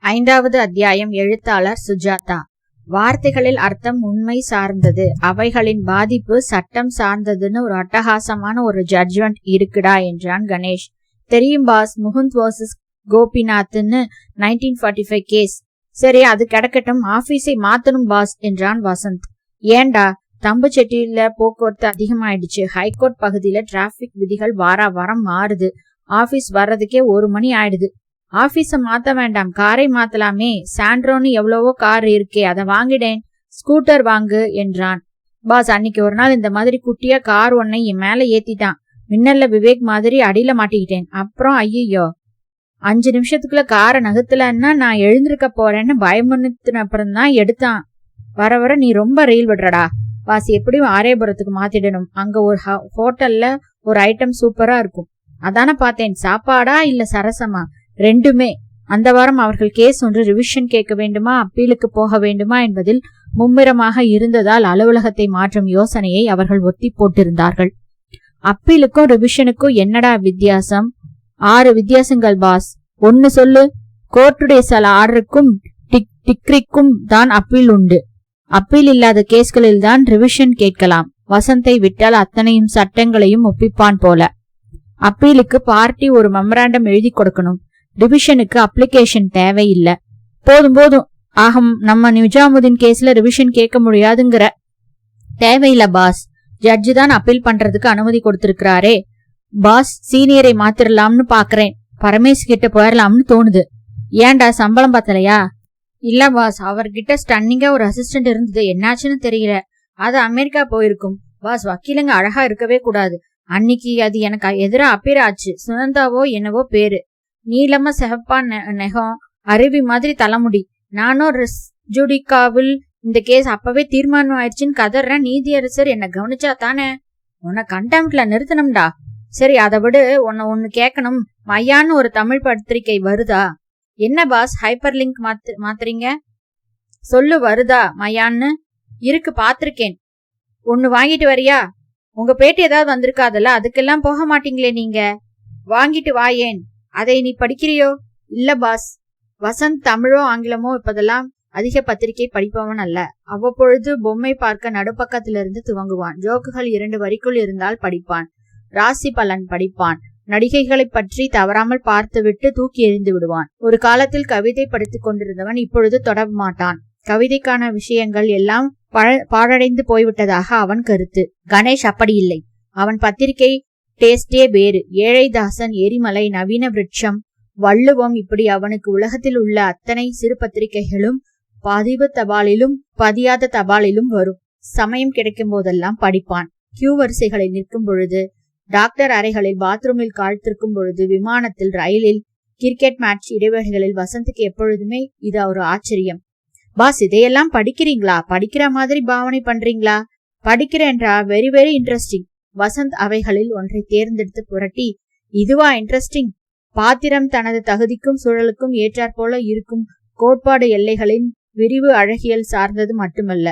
5வது அத்தியாயம். எழுத்தாளர் சுஜாதா. வார்த்தைகளில் அர்த்தம் உண்மை சார்ந்தது, அவைகளின் பாதிப்பு சட்டம் சார்ந்ததுன்னு ஒரு அட்டகாசமான ஒரு ஜட்ஜ்மெண்ட் இருக்குடா என்றான் கணேஷ். தெரியும் பாஸ், முகுந்த் வர்சஸ் கோபிநாத்னு 1945 கேஸ். சரி, அது கிடக்கட்டும், ஆபீஸை மாத்தணும் பாஸ் என்றான் வசந்த். ஏண்டா? தம்புச்செட்டியில போக்குவரத்து அதிகமாயிடுச்சு. ஹைகோர்ட் பகுதியில டிராபிக் விதிகள் வாரம் மாறுது. ஆபீஸ் வர்றதுக்கே 1 மணி ஆயிடுது. ஆபீஸ மாத்த வேண்டாம், காரை மாத்தலாமே. சாண்ட்ரோன்னு எவ்வளவோ கார் இருக்கே, அதை வாங்கிடேன். ஸ்கூட்டர் வாங்கு என்றான். பாஸ், அன்னைக்கு ஒரு நாள் இந்த மாதிரி குட்டியா கார் ஒன்னை என் மேல ஏத்திட்டான். மின்னல்ல விவேக் மாதிரி அடியில மாட்டிக்கிட்டேன். அப்புறம் ஐயோ, 5 நிமிஷத்துக்குள்ள காரை நகர்த்தலன்னா நான் எழுந்திருக்க போறேன்னு பயமுறுத்தின அப்புறம் தான் எடுத்தான். வர வர நீ ரொம்ப ரயில் விடுறடா. பாஸ், எப்படியும் ஆரேபுரத்துக்கு மாத்திடணும். அங்க ஒரு ஹோட்டல்ல ஒரு ஐட்டம் சூப்பரா இருக்கும். அதான பார்த்தேன். சாப்பாடா இல்ல சரசமா? ரெண்டுமே. அந்த வாரம் அவர்கள் கேஸ் ஒன்று ரிவிஷன் கேட்க வேண்டுமா, அப்பீலுக்கு போக வேண்டுமா என்பதில் மும்முரமாக இருந்ததால் அலுவலகத்தை மாற்றும் யோசனையை அவர்கள் ஒத்தி போட்டிருந்தார்கள். அப்பீலுக்கும் ரிவிஷனுக்கும் என்னடா வித்தியாசம்? 6 வித்தியாசங்கள் பாஸ். ஒன்னு சொல்லு. கோர்ட்டுடைய சில ஆர்டருக்கும் டிக்ரிக்கும் தான் அப்பீல் உண்டு. அப்பீல் இல்லாத கேஸ்களில் தான் ரிவிஷன் கேட்கலாம். வசந்தை விட்டால் அத்தனையும் சட்டங்களையும் ஒப்பிப்பான் போல. அப்பீலுக்கு பார்ட்டி ஒரு மெமராண்டம் எழுதி கொடுக்கணும். ரிவிஷனுக்கு அப்ளிகேஷன் தேவையில்லை. போதும் ஆகும். நம்ம நிஜாமுதீன் கேஸ்ல ரிவிஷன் கேட்க முடியாதுங்கிற. தேவையில்லை பாஸ், ஜட்ஜு தான் அப்பீல் பண்றதுக்கு அனுமதி கொடுத்திருக்கிறாரே. பாஸ், சீனியரை மாத்திரலாம்னு பாக்குறேன். பரமேஷ் கிட்ட போயிடலாம்னு தோணுது. ஏன்டா, சம்பளம் பத்தலையா? இல்ல பாஸ், அவர்கிட்ட ஸ்டன்னிங்கா ஒரு அசிஸ்டன்ட் இருந்தது, என்னாச்சுன்னு தெரியல. அது அமெரிக்கா போயிருக்கும். பாஸ், வக்கீலுங்க அழகா இருக்கவே கூடாது. அன்னைக்கு அது எனக்கு எதிரா அப்பீர் ஆச்சு. சுனந்தாவோ என்னவோ பேரு. நீளமா செவப்பா நெகம், அருவி மாதிரி தலைமுடி. நானும் ஜுடிகாவில் இந்த கேஸ் அப்பவே தீர்மானம் ஆயிடுச்சுன்னு கதறேன். நீதியரசர் என்ன கவனிச்சா தானே. உன்னை கண்டெம்ட்ல நிறுத்தணும்டா. சரி, அதை விடு. ஒன்னு கேட்கணும். மையான்னு ஒரு தமிழ் பத்திரிகை வருதா? என்ன பாஸ், ஹைப்பர் லிங்க் மாத்துறீங்க? சொல்லு, வருதா மையான்னு? இருக்கு, பாத்திருக்கேன். ஒன்னு வாங்கிட்டு வரியா? உங்க பேட்டி ஏதாவது வந்திருக்காதல்ல, அதுக்கெல்லாம் போக மாட்டீங்களே நீங்க. வாங்கிட்டு வாயேன். அதை நீ படிக்கிறியோ? இல்ல பாஸ். வசந்த் தமிழோ ஆங்கிலமோ இப்பதெல்லாம் அதிக பத்திரிகை படிப்பவன் அல்ல. அவ்வப்பொழுது பொம்மை பார்க்க நடுப்பக்கத்திலிருந்து துவங்குவான். ஜோக்குகள் 2 வரிக்குள் இருந்தால் படிப்பான். ராசி பலன் படிப்பான். நடிகைகளை பற்றி தவறாமல் பார்த்துவிட்டு தூக்கி எறிந்து விடுவான். ஒரு காலத்தில் கவிதை படித்துக் கொண்டிருந்தவன் இப்பொழுது தொட மாட்டான். கவிதைக்கான விஷயங்கள் எல்லாம் பாழடைந்து போய்விட்டதாக அவன் கருத்து. கணேஷ் அப்படி இல்லை. அவன் பத்திரிகை டேஸ்டே வேறு. ஏழைதாசன், எரிமலை, நவீன விருட்சம், வள்ளுவம், இப்படி அவனுக்கு உலகத்தில் உள்ள அத்தனை சிறு பத்திரிகைகளும் பதிவு தபாலிலும் பதியாத தபாலிலும் வரும். சமயம் கிடைக்கும் போதெல்லாம் படிப்பான். கியூ வரிசைகளில் நிற்கும் பொழுது, டாக்டர் அறைகளில், பாத்ரூமில் காழ்த்திருக்கும் பொழுது, விமானத்தில், ரயிலில், கிரிக்கெட் மேட்ச் இடைவெளிகளில் வசந்துக்கு எப்பொழுதுமே இது ஒரு ஆச்சரியம். பாஸ், இதையெல்லாம் படிக்கிறீங்களா? படிக்கிற மாதிரி பாவனை பண்றீங்களா? படிக்கிறேன்றா? Very very interesting. வசந்த் அவைகளில் ஒன்றை தேர்ந்தெடுத்து புரட்டி, இதுவா இன்ட்ரெஸ்டிங்? பாத்திரம் தனது தகுதிக்கும் சூழலுக்கும் ஏற்றாற்போல இருக்கும் கோட்பாடு எல்லைகளின் விரிவு அழகியல் சார்ந்தது மட்டுமல்ல.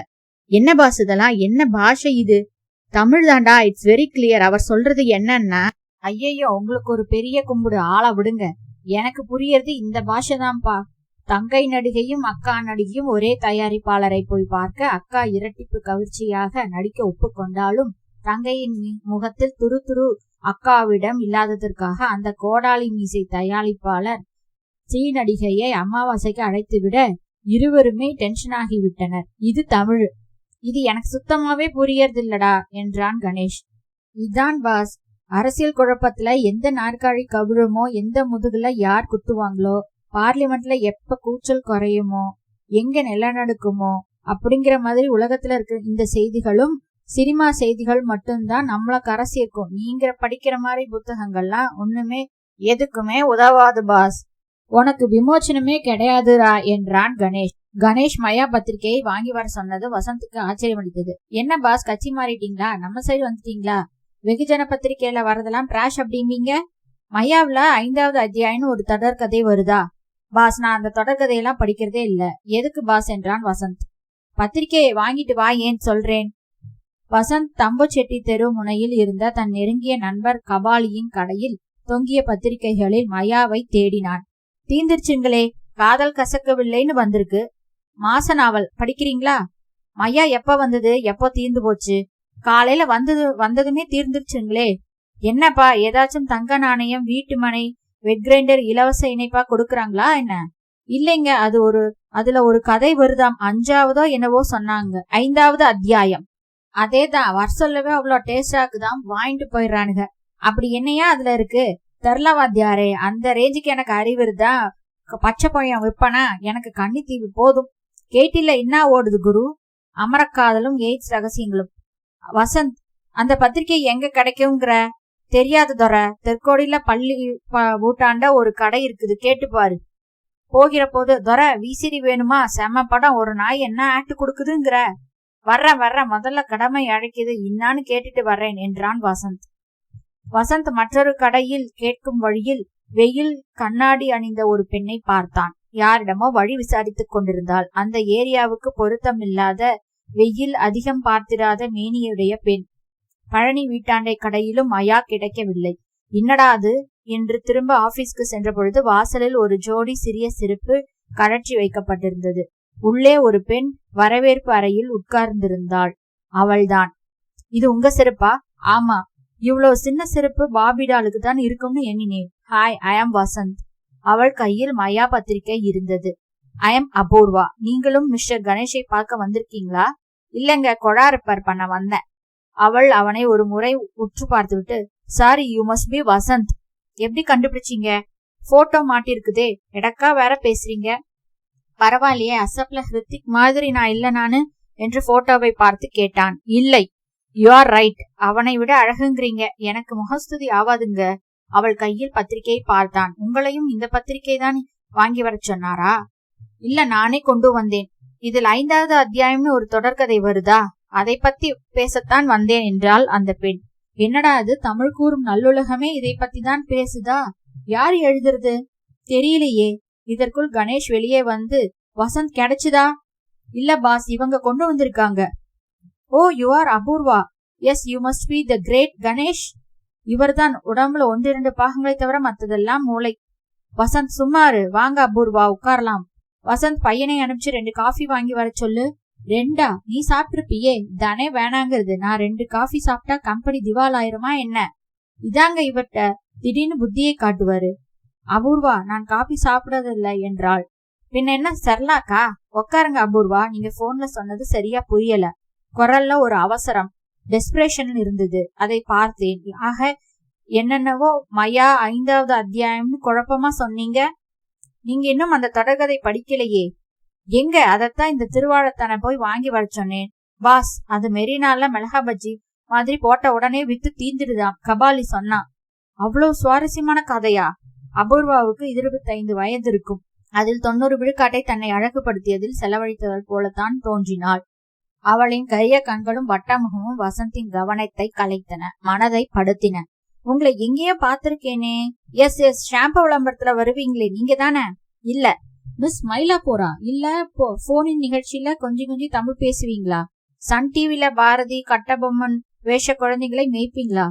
என்ன பாஸ் இதெல்லாம்? என்ன பாஷை இது? தமிழ் தாண்டா, இட்ஸ் வெரி கிளியர். அவர் சொல்றது என்னன்னா, ஐயையோ, உங்களுக்கு ஒரு பெரிய கும்பிடு, ஆளை விடுங்க. எனக்கு புரியறது இந்த பாஷை தான்ப்பா. தங்கை நடிகையும் அக்கா நடிகையும் ஒரே தயாரிப்பாளரை போய் பார்க்க அக்கா இரட்டிப்பு கவர்ச்சியாக நடிக்க ஒப்புக்கொண்டாலும் தங்கையின் முகத்தில் துரு அக்காவிடம் இல்லாததற்காக அந்த கோடாலி மீசை தயாரிப்பாளர் நடிகையை அமாவாசைக்கு அழைத்துவிட இருவருமே டென்ஷன் ஆகிவிட்டனர். இது தமிழ். இது எனக்கு சுத்தமாவே புரியறதில்லடா என்றான் கணேஷ். இதான் பாஸ், அரசியல் குழப்பத்துல எந்த நாற்காலி கவிழுமோ, எந்த முதுகுல யார் குத்துவாங்களோ, பார்லிமெண்ட்ல எப்ப கூச்சல் குறையுமோ, எங்க நிலநடுக்குமோ, அப்படிங்கிற மாதிரி உலகத்துல இருக்க இந்த செய்திகளும் சினிமா செய்திகள் மட்டும்தான் நம்மள கரை சேர்க்கும். நீங்க படிக்கிற மாதிரி புத்தகங்கள்லாம் ஒண்ணுமே எதுக்குமே உதவாது பாஸ். உனக்கு விமோச்சனமே கிடையாதுரா என்றான் கணேஷ். கணேஷ் மயா பத்திரிகையை வாங்கி வர சொன்னது வசந்துக்கு ஆச்சரியம் அளித்தது. என்ன பாஸ், கட்சி மாறிட்டீங்களா? நம்ம சைடு வந்துட்டீங்களா? வெகுஜன பத்திரிகையில வரதெல்லாம் டிராஷ் அப்படிங்க. மயாவில 5வது அத்தியாயம்னு ஒரு தொடர்கதை வருதா? பாஸ், நான் அந்த தொடர்கதையெல்லாம் படிக்கிறதே இல்ல. எதுக்கு பாஸ் என்றான் வசந்த். பத்திரிகையை வாங்கிட்டு வா, ஏன் சொல்றேன். வசந்த் தம்புச்செட்டி தெரு முனையில் இருந்த தன் நெருங்கிய நண்பர் கபாலியின் கடையில் தொங்கிய பத்திரிகைகளில் மயாவை தேடினான். தீந்திருச்சுங்களே, காதல் கசக்கவில்லைன்னு வந்திருக்கு. மாச நாவல் படிக்கிறீங்களா? மையா எப்ப வந்தது, எப்போ தீர்ந்து போச்சு? காலையில வந்ததுமே தீர்ந்துருச்சுங்களே. என்னப்பா, ஏதாச்சும் தங்க நாணயம், வீட்டு மனை, வெட் கிரைண்டர் இலவச இணைப்பா கொடுக்கறாங்களா என்ன? இல்லைங்க, அதுல ஒரு கதை வருதாம். 5ஆவதோ என்னவோ சொன்னாங்க. 5வது அத்தியாயம். அதேதான், வர சொல்லவே அவ்வளோ டேஸ்டா இருக்குதான், வாங்கிட்டு போயிடுறானுங்க. அப்படி என்னையா அதுல இருக்கு? தெர்லவாத்தியாரே, அந்த ரேஞ்சுக்கு எனக்கு அறிவு இருந்தா பச்சை பழம் விற்பனா? எனக்கு கண்ணி தீவு போதும். கேட்டில என்ன ஓடுது குரு? அமரக்காதலும் எய்ட்ஸ் ரகசியங்களும். வசந்த், அந்த பத்திரிகை எங்க கிடைக்குங்கிற? தெரியாது தொர. தெற்கோடியில பள்ளி ஊட்டாண்ட ஒரு கடை இருக்குது, கேட்டுப்பாரு. போகிற போது, தொர விசிறி வேணுமா? செம்ம படம், ஒரு நாய் என்ன ஆக்ட் கொடுக்குதுங்கிற? வர்றேன், முதல்ல கடமை அழைக்குது, இன்னான்னு கேட்டுட்டு வர்றேன் என்றான் வசந்த். வசந்த் மற்றொரு கடையில் கேட்கும் வழியில் வெயில் கண்ணாடி அணிந்த ஒரு பெண்ணை பார்த்தான். யாரிடமோ வழி விசாரித்துக் கொண்டிருந்தாள். அந்த ஏரியாவுக்கு பொருத்தமில்லாத, வெயில் அதிகம் பார்த்திராத மேனியுடைய பெண். பழனி வீட்டாண்டை கடையிலும் மையா கிடைக்கவில்லை. என்னடா அது என்று திரும்ப ஆபீஸ்க்கு சென்ற பொழுது வாசலில் ஒரு ஜோடி சிறிய செருப்பு கழற்றி வைக்கப்பட்டிருந்தது. உள்ளே ஒரு பெண் வரவேற்பு அறையில் உட்கார்ந்திருந்தாள். அவள்தான். இது உங்க செருப்பா? ஆமா. இவ்வளவு சின்ன செருப்பு பாபிடாலுக்கு தான் இருக்கும்னு எண்ணினேன். ஹாய், ஐ ஆம் வசந்த். அவள் கையில் மையா பத்திரிகை இருந்தது. ஐ ஆம் அபூர்வா. நீங்களும் மிஸ்டர் கணேஷை பார்க்க வந்திருக்கீங்களா? இல்லங்க, கொழா ரிப்பேர் பண்ண வந்தேன். அவள் அவனை ஒரு முறை உற்று பார்த்துவிட்டு, sorry, you must B Vasanth. எப்படி கண்டுபிடிச்சீங்க? போட்டோ மாட்டிருக்குதே, எடக்கா வேற பேசுறீங்க. பரவாயில்லையே, அசப்ல ஹிருத்திக் மாதிரி நான் இல்ல நானு என்று போட்டோவை பார்த்து கேட்டான். இல்லை, யூ ஆர் ரைட். அவனை விட அழகுங்கிறீங்க. எனக்கு முகஸ்துதி ஆவாதுங்க. அவள் கையில் பத்திரிகையை பார்த்தான். உங்களையும் இந்த பத்திரிகை தான் வாங்கி வர சொன்னாரா? இல்ல, நானே கொண்டு வந்தேன். இதில் 5வது அத்தியாயம்னு ஒரு தொடர்கதை வருதா? அதை பத்தி பேசத்தான் வந்தேன் என்றாள் அந்த பெண். என்னடா அது, தமிழ் கூறும் நல்லுலகமே இதை பத்தி தான் பேசுதா? யார் எழுதுறது? தெரியலையே. இதற்குள் கணேஷ் வெளியே வந்து, வசந்த் கிடைச்சுதா? இல்ல பாஸ், இவங்க கொண்டு வந்திருக்காங்க. Oh, you are Apoorva. Yes, you must be the great Ganesh. இவர்தான். உடம்புல 1-2 பாகங்களை தவிர மற்றதெல்லாம் மூளை. வசந்த், சும்மாரு. வாங்க அபூர்வா, உட்காரலாம். வசந்த் பையனை அனுப்பிச்சு 2 காஃபி வாங்கி வர சொல்லு. 2? நீ சாப்பிட்டிருப்பியே. தானே வேணாங்கிறது. நான் 2 காஃபி சாப்பிட்டா கம்பெனி திவால் ஆயிருமா என்ன? இதாங்க இவர்ட்ட திடீர்னு புத்தியை காட்டுவாரு. அபூர்வா, நான் காஃபி சாப்பிடறதில்ல என்றாள். பின்ன என்ன சர்லாக்கா? உக்காருங்க அபூர்வா. நீங்க போன்ல சொன்னது சரியா புரியல. குரல்ல ஒரு அவசரம், டெஸ்பிரேஷன் இருந்தது. அதை பார்த்தேன். ஆக என்னென்னவோ மையா 5வது அத்தியாயம்னு குழப்பமா சொன்னீங்க. நீங்க இன்னும் அந்த தொடர்கதை படிக்கலையே. எங்க? அதத்தான் இந்த திருவாழத்தான போய் வாங்கி வர சொன்னேன். பாஸ், அது மெரினால மிளகா பஜ்ஜி மாதிரி போட்ட உடனே வித்து தீந்துடுதாம், கபாலி சொன்னான். அவ்வளவு சுவாரஸ்யமான கதையா? அபூர்வாவுக்கு 25 வயது இருக்கும். அதில் 90 விழுக்காட்டை தன்னை அழகுபடுத்தியதில் செலவழித்தவள் போலத்தான் தோன்றினாள். அவளின் கரிய கண்களும் வட்டமுகமும் வசந்தின் கவனத்தை கலைத்தன, மனதை படுத்தின. உங்களை எங்கேயோ பாத்திருக்கேனே. எஸ், ஷாம்பு விளம்பரத்துல வருவீங்களே, நீங்க தானே? இல்ல. மிஸ் மயிலாப்பூரா? இல்ல, போனின் நிகழ்ச்சியில கொஞ்சம் தமிழ் பேசுவீங்களா? சன் டிவில பாரதி கட்டபொம்மன் வேஷ குழந்தைகளை மேய்ப்பீங்களா?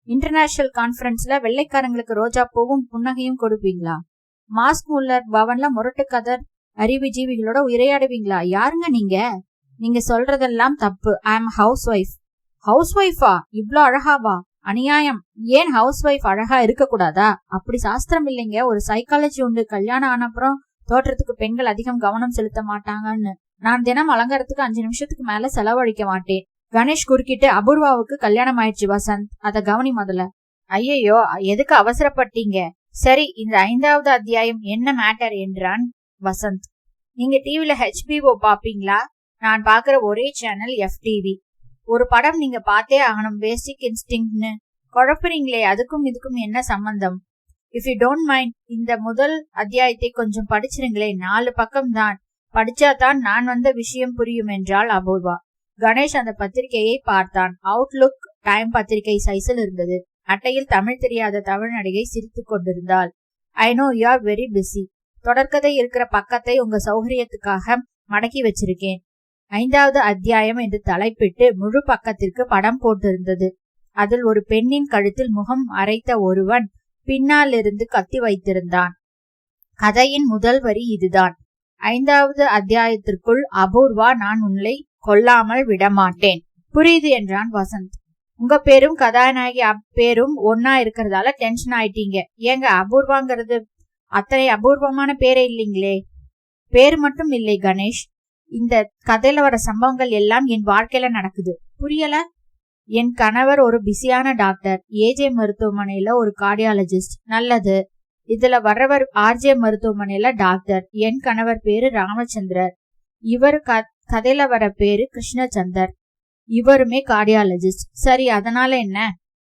இன்டர்நேஷனல் கான்பரன்ஸ்ல வெள்ளைக்காரங்களுக்கு ரோஜா பூவும் புன்னகையும் கொடுப்பீங்களா? மாஸ்க் முல்லர் பவன்ல முரட்டு கதர் அறிவுஜீவிகளோட உரையாடுவீங்களா? யாருங்க நீங்க? நீங்க சொல்றதெல்லாம் தப்பு. I am house wife. House ஒய்ஃபா? இவ்ளோ அழகாவா? அநியாயம். ஏன் ஹவுஸ் ஒய்ஃப் அழகா இருக்க கூடாதா? அப்படி சாஸ்திரம் இல்லைங்க. ஒரு சைக்காலஜி உண்டு. கல்யாணம் ஆனப்புறம் தோற்றத்துக்கு பெண்கள் அதிகம் கவனம் செலுத்த மாட்டாங்கன்னு. நான் தினம் அலங்காரத்துக்கு 5 நிமிஷத்துக்கு மேல செலவழிக்க மாட்டேன். கணேஷ் குறுக்கிட்டு, அபூர்வாவுக்கு கல்யாணம் ஆயிடுச்சு வசந்த், அத கவனி முதல்ல. ஐயோ, எதுக்கு அவசரப்பட்டீங்க? சரி, இந்த 5வது அத்தியாயம் என்ன மேட்டர் என்றான் வசந்த். நீங்க டிவில HBO பாப்பீங்களா? நான் பாக்குற ஒரே சேனல் FTV. ஒரு படம் நீங்க பார்த்தே ஆகணும், பேசிக் இன்ஸ்டிங்க்ட்னு. குழப்பறீங்களே, அதுக்கும் இதுக்கும் என்ன சம்பந்தம்? இஃப் யூ டோன்ட் மைண்ட், இந்த முதல் அத்தியாயத்தை கொஞ்சம் படிச்சிருங்களே. 4 பக்கம் தான். படிச்சாதான் நான் வந்த விஷயம் புரியும் என்றாள் அபூர்வா. கணேஷ் அந்த பத்திரிகையை பார்த்தான். அவுட்லுக் டைம் பத்திரிகை சைஸில் இருந்தது. அட்டையில் தமிழ் தெரியாத தமிழ் நடிகை சிரித்துக் கொண்டிருந்தாள். I know you are very busy. தொடர்கதை இருக்கிற பக்கத்தை உங்க சௌகரியத்துக்காக மடக்கி வச்சிருக்கேன். 5வது அத்தியாயம் என்று தலைப்பிட்டு முழு பக்கத்திற்கு படம் போட்டிருந்தது. அதில் ஒரு பெண்ணின் கழுத்தில் முகம் அரைத்த ஒருவன் பின்னால் இருந்து கத்தி வைத்திருந்தான். கதையின் முதல் வரி இதுதான். 5வது அத்தியாயத்திற்குள் அபூர்வா, நான் உன்னை கொல்லாமல் விடமாட்டேன். புரியுது என்றான் வசந்த். உங்க பேரும் கதாநாயகி பேரும் ஒன்னா இருக்கிறதால டென்ஷன் ஆயிட்டீங்க. ஏங்க, அபூர்வாங்கிறது அத்தனை அபூர்வமான பேரே இல்லைங்களே. பேரு மட்டும் இல்லை கணேஷ், இந்த கதையில வர சம்பவங்கள் எல்லாம் என் வாழ்க்கையில நடக்குது. புரியல? என் கணவர் ஒரு பிஸியான டாக்டர், ஏஜே மருத்துவமனையில ஒரு கார்டியாலஜிஸ்ட். நல்லது. இதுல வர்றவர் ஆர்ஜே மருத்துவமனையில டாக்டர். என் கணவர் பேரு ராமச்சந்திரர். இவர் கதையில வர பேரு கிருஷ்ணச்சந்தர். இவருமே கார்டியாலஜிஸ்ட். சரி, அதனால என்ன?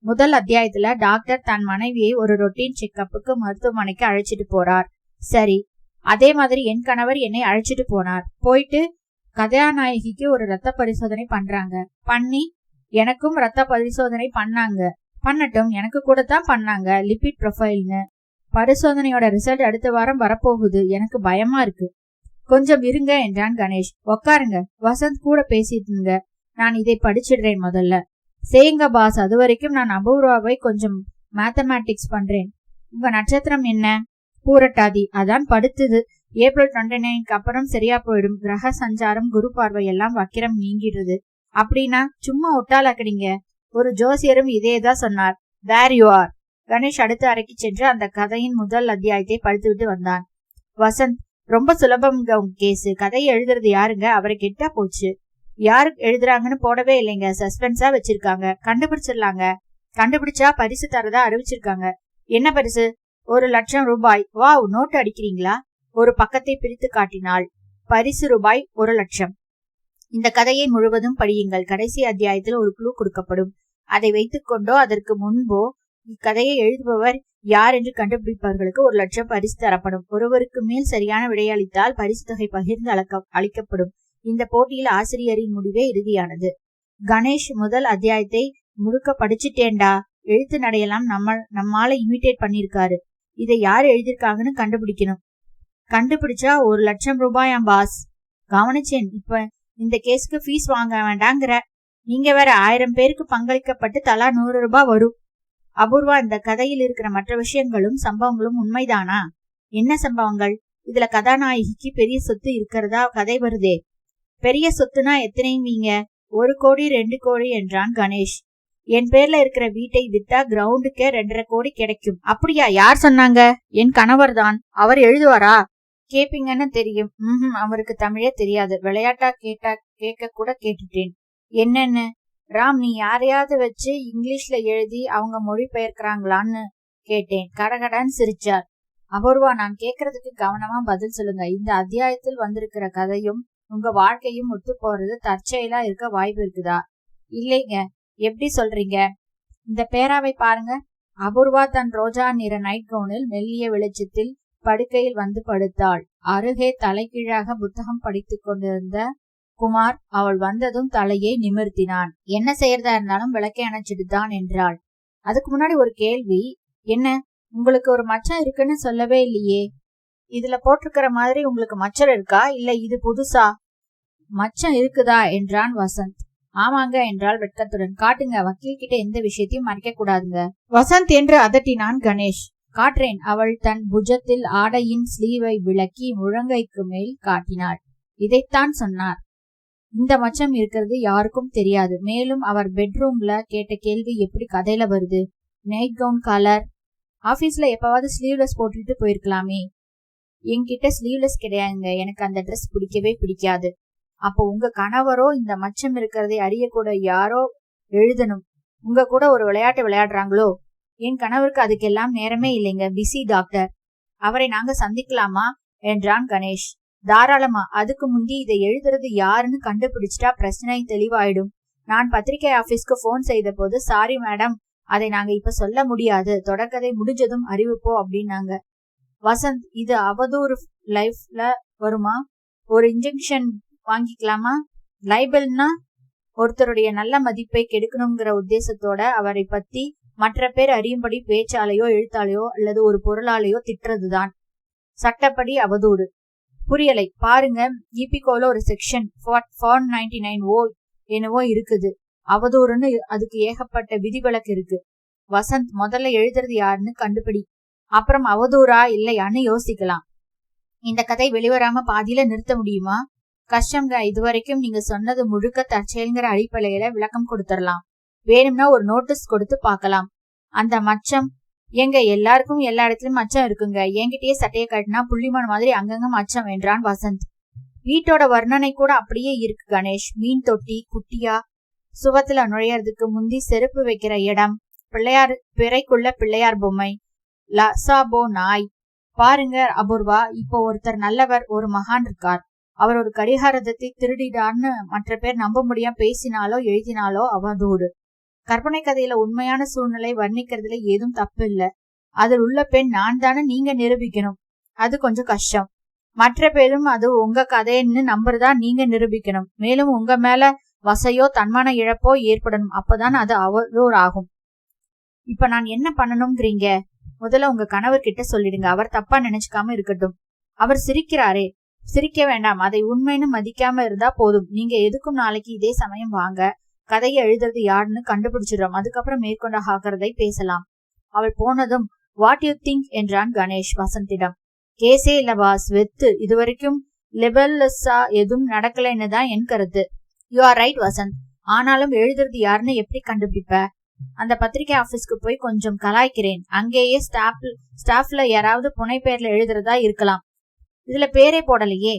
முதல் அத்தியாயத்துல டாக்டர் தன் மனைவியை ஒரு ரொட்டீன் செக்அப்புக்கு மருத்துவமனைக்கு அழைச்சிட்டு போறார். சரி, அதே மாதிரி என் கணவர் என்னை அழைச்சிட்டு போனார். போயிட்டு கதாநாயகிக்கு ஒரு ரத்த பரிசோதனை பண்றாங்க. பண்ணி எனக்கும் ரத்த பரிசோதனை பண்ணட்டும், எனக்கு கூட தான் பண்ணாங்க. லிபிட் ப்ரொஃபைல்னு. பரிசோதனையோட ரிசல்ட் அடுத்த வாரம் வரப்போகுது. எனக்கு பயமா இருக்கு. கொஞ்சம் இருங்க என்றான் கணேஷ். உக்காருங்க, வசந்த் கூட பேசிட்டுங்க. நான் இதை படிச்சிடுறேன் முதல்ல. செய்யுங்க பாஸ், அது வரைக்கும் நான் அபூர்வாவை கொஞ்சம் மேத்தமேட்டிக்ஸ் பண்றேன். உங்க நட்சத்திரம் என்ன? பூரட்டாதி. அதான் படுத்துது. ஏப்ரல் 29க்கு அப்புறம் சரியா போயிடும். கிரக சஞ்சாரம், குரு பார்வை எல்லாம் வக்கிரம் நீங்கிடுது. அப்படின்னா சும்மா ஒட்டாலாக்கடிங்க. ஒரு ஜோசியரும் இதேதான் சொன்னார். Where you are. கணேஷ் அடுத்த அறைக்கு சென்று அந்த கதையின் முதல் அத்தியாயத்தை படித்துவிட்டு வந்தான். வசந்த், ரொம்ப சுலபம்ங்க உங்க கேஸ். கதையை எழுதுறது யாருங்க? அவரை கெட்டா போச்சு. யாரு எழுதுறாங்கன்னு போடவே இல்லைங்க. சஸ்பென்ஸா வச்சிருக்காங்க. கண்டுபிடிச்சிடலாங்க. கண்டுபிடிச்சா பரிசு தரதா அறிவிச்சிருக்காங்க. என்ன பரிசு? 1,00,000 ரூபாய். வாவ், நோட்டு அடிக்கிறீங்களா? ஒரு பக்கத்தை பிரித்து காட்டினாள். பரிசு ரூபாய் 1,00,000. இந்த கதையை முழுவதும் படியுங்கள். கடைசி அத்தியாயத்தில் ஒரு குழு கொடுக்கப்படும். அதை வைத்துக் கொண்டோ அதற்கு முன்போ இக்கதையை எழுதுபவர் யார் என்று கண்டுபிடிப்பவர்களுக்கு 1,00,000 பரிசு தரப்படும். ஒருவருக்கு மேல் சரியான விடையளித்தால் பரிசு தொகை பகிர்ந்து அளிக்கப்படும். இந்த போட்டியில் ஆசிரியரின் முடிவே இறுதியானது. கணேஷ் முதல் அத்தியாயத்தை முழுக்க படிச்சுட்டேன்டா. எழுத்து நடையெல்லாம் நம்மால இமிட்டேட் பண்ணிருக்காரு. இதை யார் எழுதியிருக்காங்கன்னு கண்டுபிடிக்கணும். கண்டுபிடிச்சா 1,00,000 ரூபாயாம் பாஸ். கவனிச்சேன். இப்ப இந்த கேஸுக்கு ஃபீஸ் வாங்க வேண்டாங்கிற. நீங்க வேற 1000 பேருக்கு பங்களிக்கப்பட்டு தலா 100 ரூபாய் வரும். அபூர்வா, இந்த கதையில் இருக்கிற மற்ற விஷயங்களும் சம்பவங்களும் உண்மைதானா? என்ன சம்பவங்கள்? இதுல கதாநாயகிக்கு பெரிய சொத்து இருக்கிறதா கதை வருதே. பெரிய சொத்துனா எத்தனைவீங்க? 1 கோடி 2 கோடி என்றான் கணேஷ். என் பேர்ல இருக்கிற வீட்டை வித்தா கிரவுண்டுக்கே 2.5 கோடி கிடைக்கும். அப்படியா? யார் சொன்னாங்க? என் கணவர் தான். அவர் எழுதுவாரா? கேப்பீங்கன்னு தெரியும். அவருக்கு தமிழே தெரியாது. விளையாட்டா கேட்க கூட கேட்டுட்டேன். என்னன்னு? ராம், நீ யாரையாவது வச்சு இங்கிலீஷ்ல எழுதி அவங்க மொழி பெயர்க்கிறாங்களான்னு கேட்டேன். கடகடான்னு சிரிச்சார். அபூர்வா, நான் கேக்குறதுக்கு கவனமா பதில் சொல்லுங்க. இந்த அத்தியாயத்தில் வந்திருக்கிற கதையும் உங்க வாழ்க்கையும் ஒத்து போறது தற்செயலா இருக்க வாய்ப்பு இருக்குதா? இல்லைங்க. எப்படி சொல்றீங்க? இந்த பேராவை பாருங்க. அபூர்வா தன் ரோஜா நிற நைட் கவுனில் மெல்லிய வெளிச்சத்தில் படுக்கையில் வந்து படுத்தாள். அருகே தலைகீழாக புத்தகம் படித்துக் கொண்டிருந்த குமார் அவள் வந்ததும் தலையை நிமிர்த்தினான். என்ன செய்யறதா இருந்தாலும் விளக்கை அணைச்சிட்டு தான் என்றாள். அதுக்கு முன்னாடி ஒரு கேள்வி. என்ன, உங்களுக்கு ஒரு மச்சம் இருக்குன்னு சொல்லவே இல்லையே. இதுல போட்டிருக்கிற மாதிரி உங்களுக்கு மச்சம் இருக்கா, இல்ல இது புதுசா? மச்சம் இருக்குதா என்றான் வசந்த். ஆமாங்க என்றாள் வெட்கத்துடன். காட்டுங்க, வக்கீல் கிட்ட எந்த விஷயத்தையும் மறைக்க கூடாதுங்க. வசந்த் என்று அதட்டினான் கணேஷ். காட்டுறேன். அவள் தன் புஜத்தில் ஆடையின் ஸ்லீவை விளக்கி முழங்கைக்கு மேல் காட்டினாள். இதைத்தான் சொன்னார். இந்த மச்சம் இருக்கிறது யாருக்கும் தெரியாது. மேலும் அவர் பெட்ரூம்ல கேட்ட கேள்வி எப்படி கதையில வருது? Night gown colour. ஆபீஸ்ல எப்பவாவது ஸ்லீவ்லெஸ் போட்டுட்டு போயிருக்கலாமே. என்கிட்ட ஸ்லீவ்லெஸ் கிடையாதுங்க. எனக்கு அந்த ட்ரெஸ் பிடிக்கவே பிடிக்காது. அப்போ உங்க கணவரோ இந்த மச்சம் இருக்கிறதை அறியக்கூட யாரோ எழுதணும். உங்க கூட ஒரு விளையாட்டு விளையாடுறாங்களோ? என் கணவருக்கு அதுக்கெல்லாம் நேரமே இல்லைங்க. Busy doctor. அவரை நாங்க சந்திக்கலாமா என்றான் கணேஷ். தாராளமா. அதுக்கு முந்தி இதை எழுதுறது யாருன்னு கண்டுபிடிச்சிட்டா பிரச்சனை தெளிவாயிடும். நான் பத்திரிகை ஆபீஸ்க்கு போன் செய்த போது, சாரி மேடம், அதை நாங்க இப்ப சொல்ல முடியாது, தொடர்கதை முடிஞ்சதும் அறிவிப்போம் அப்படின்னாங்க. வசந்த், இது அவதூறு லைஃப்ல வருமா? ஒரு இன்ஜெக்ஷன் வாங்கிக்கலாமா? லைபல்னா ஒருத்தருடைய நல்ல மதிப்பை கெடுக்கணுங்கிற உத்தேசத்தோட அவரை பத்தி மற்ற பேர் அறியும்படி பேச்சாலையோ எழுத்தாலையோ அல்லது ஒரு பொருளாலையோ திட்டுறதுதான் சட்டப்படி அவதூறு. புரியலை. பாருங்க, ஈபிகோல ஒரு செக்ஷன் 499 என்னவோ இருக்குது. அவதூறுன்னு அதுக்கு ஏகப்பட்ட விதிவிலக்கு இருக்கு. வசந்த், முதல்ல எழுதுறது யாருன்னு கண்டுபிடி. அப்புறம் அவதூறா இல்லையான்னு யோசிக்கலாம். இந்த கதை வெளிவராம பாதியில நிறுத்த முடியுமா? கஷ்டம்ங்க. இதுவரைக்கும் நீங்க சொன்னது முழுக்க தற்செயல்ங்கிற அடிப்படையில விளக்கம் கொடுத்துடலாம். வேணும்னா ஒரு நோட்டீஸ் கொடுத்து பார்க்கலாம். அந்த மச்சம் எங்க எல்லாருக்கும் எல்லா இடத்துலயும் மச்சம் இருக்குங்க. என்கிட்டயே சட்டையை கட்டினா புள்ளிமான் மாதிரி அங்கங்க மச்சம் என்றான் வசந்த். வீட்டோட வர்ணனை கூட அப்படியே இருக்கு கணேஷ். மீன் தொட்டி, குட்டியா, சுவத்துல நுழையறதுக்கு முந்தி செருப்பு வைக்கிற இடம், பிள்ளையார் பிறைக்குள்ள பிள்ளையார் பொம்மை, லசாபோ நாய். பாருங்க அபூர்வா, இப்போ ஒருத்தர் நல்லவர், ஒரு மகான் இருக்கார். அவர் ஒரு கடிகாரத்தை திருடிடான்னு மற்ற பேர் நம்ப முடியாம பேசினாலோ எழுதினாலோ அவதூறு. கற்பனை கதையில உண்மையான சூழ்நிலை வர்ணிக்கிறதுல ஏதும் தப்பு இல்ல. அதில் உள்ள பெண் நான் தானே நீங்க நிரூபிக்கணும். அது கொஞ்சம் கஷ்டம். மற்ற பேரும் அது உங்க கதைன்னு நம்புறதா நீங்க நிரூபிக்கணும். மேலும் உங்க மேல வசையோ தன்மான இழப்போ ஏற்படணும். அப்பதான் அது அவதூறு ஆகும். இப்ப நான் என்ன பண்ணணும்ங்கிறீங்க? முதல்ல உங்க கணவர்கிட்ட சொல்லிடுங்க. அவர் தப்பா நினைச்சுக்காம இருக்கட்டும். அவர் சிரிக்கிறாரே, சிரிக்க வேண்டாம். அதை உண்மைன்னு மதிக்காம இருந்தா போதும். நீங்க எதுக்கும் நாளைக்கு இதே சமயம் வாங்க. கதையை எழுதுறது யாருன்னு கண்டுபிடிச்சிடும். அதுக்கப்புறம் மேற்கொண்ட ஆகிறதை பேசலாம். அவள் போனதும் வாட் யூ திங்க் என்றான் கணேஷ் வசந்திடம். கேஸே இல்ல பாஸ், வெத்து. இதுவரைக்கும் லெபல்லஸா எதுவும் நடக்கலைன்னு தான் என் கருத்து. You are right Vasanth. ஆனாலும் எழுதுறது யாருன்னு எப்படி கண்டுபிடிப்ப? அந்த பத்திரிகை ஆபீஸ்க்கு போய் கொஞ்சம் கலாய்க்கிறேன். அங்கேயே ஸ்டாஃப்ல யாராவது புனை பெயர்ல எழுதுறதா இருக்கலாம். இதுல பேரே போடலையே.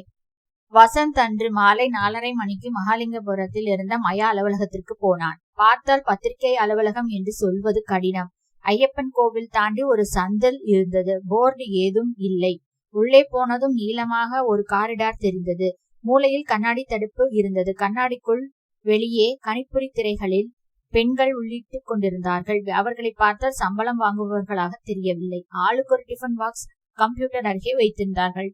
வசந்த் அன்று மாலை 4:30 மணிக்கு மகாலிங்கபுரத்தில் இருந்த மயா அலுவலகத்திற்கு போனான். பார்த்தால் பத்திரிகை அலுவலகம் என்று சொல்வது கடினம். ஐயப்பன் கோவில் தாண்டி ஒரு சந்தல் இருந்தது. போர்டு ஏதும் இல்லை. உள்ளே போனதும் நீளமாக ஒரு காரிடார் தெரிந்தது. மூலையில் கண்ணாடி தடுப்பு இருந்தது. கண்ணாடிக்குள் வெளியே கணிப்பொறி திரைகளில் பெண்கள் உள்ளிட்டு கொண்டிருந்தார்கள். அவர்களை பார்த்தால் சம்பளம் வாங்குபவர்களாக தெரியவில்லை. ஆளுக்கு ஒரு டிஃபன் பாக்ஸ் கம்ப்யூட்டர் அருகே வைத்திருந்தார்கள்.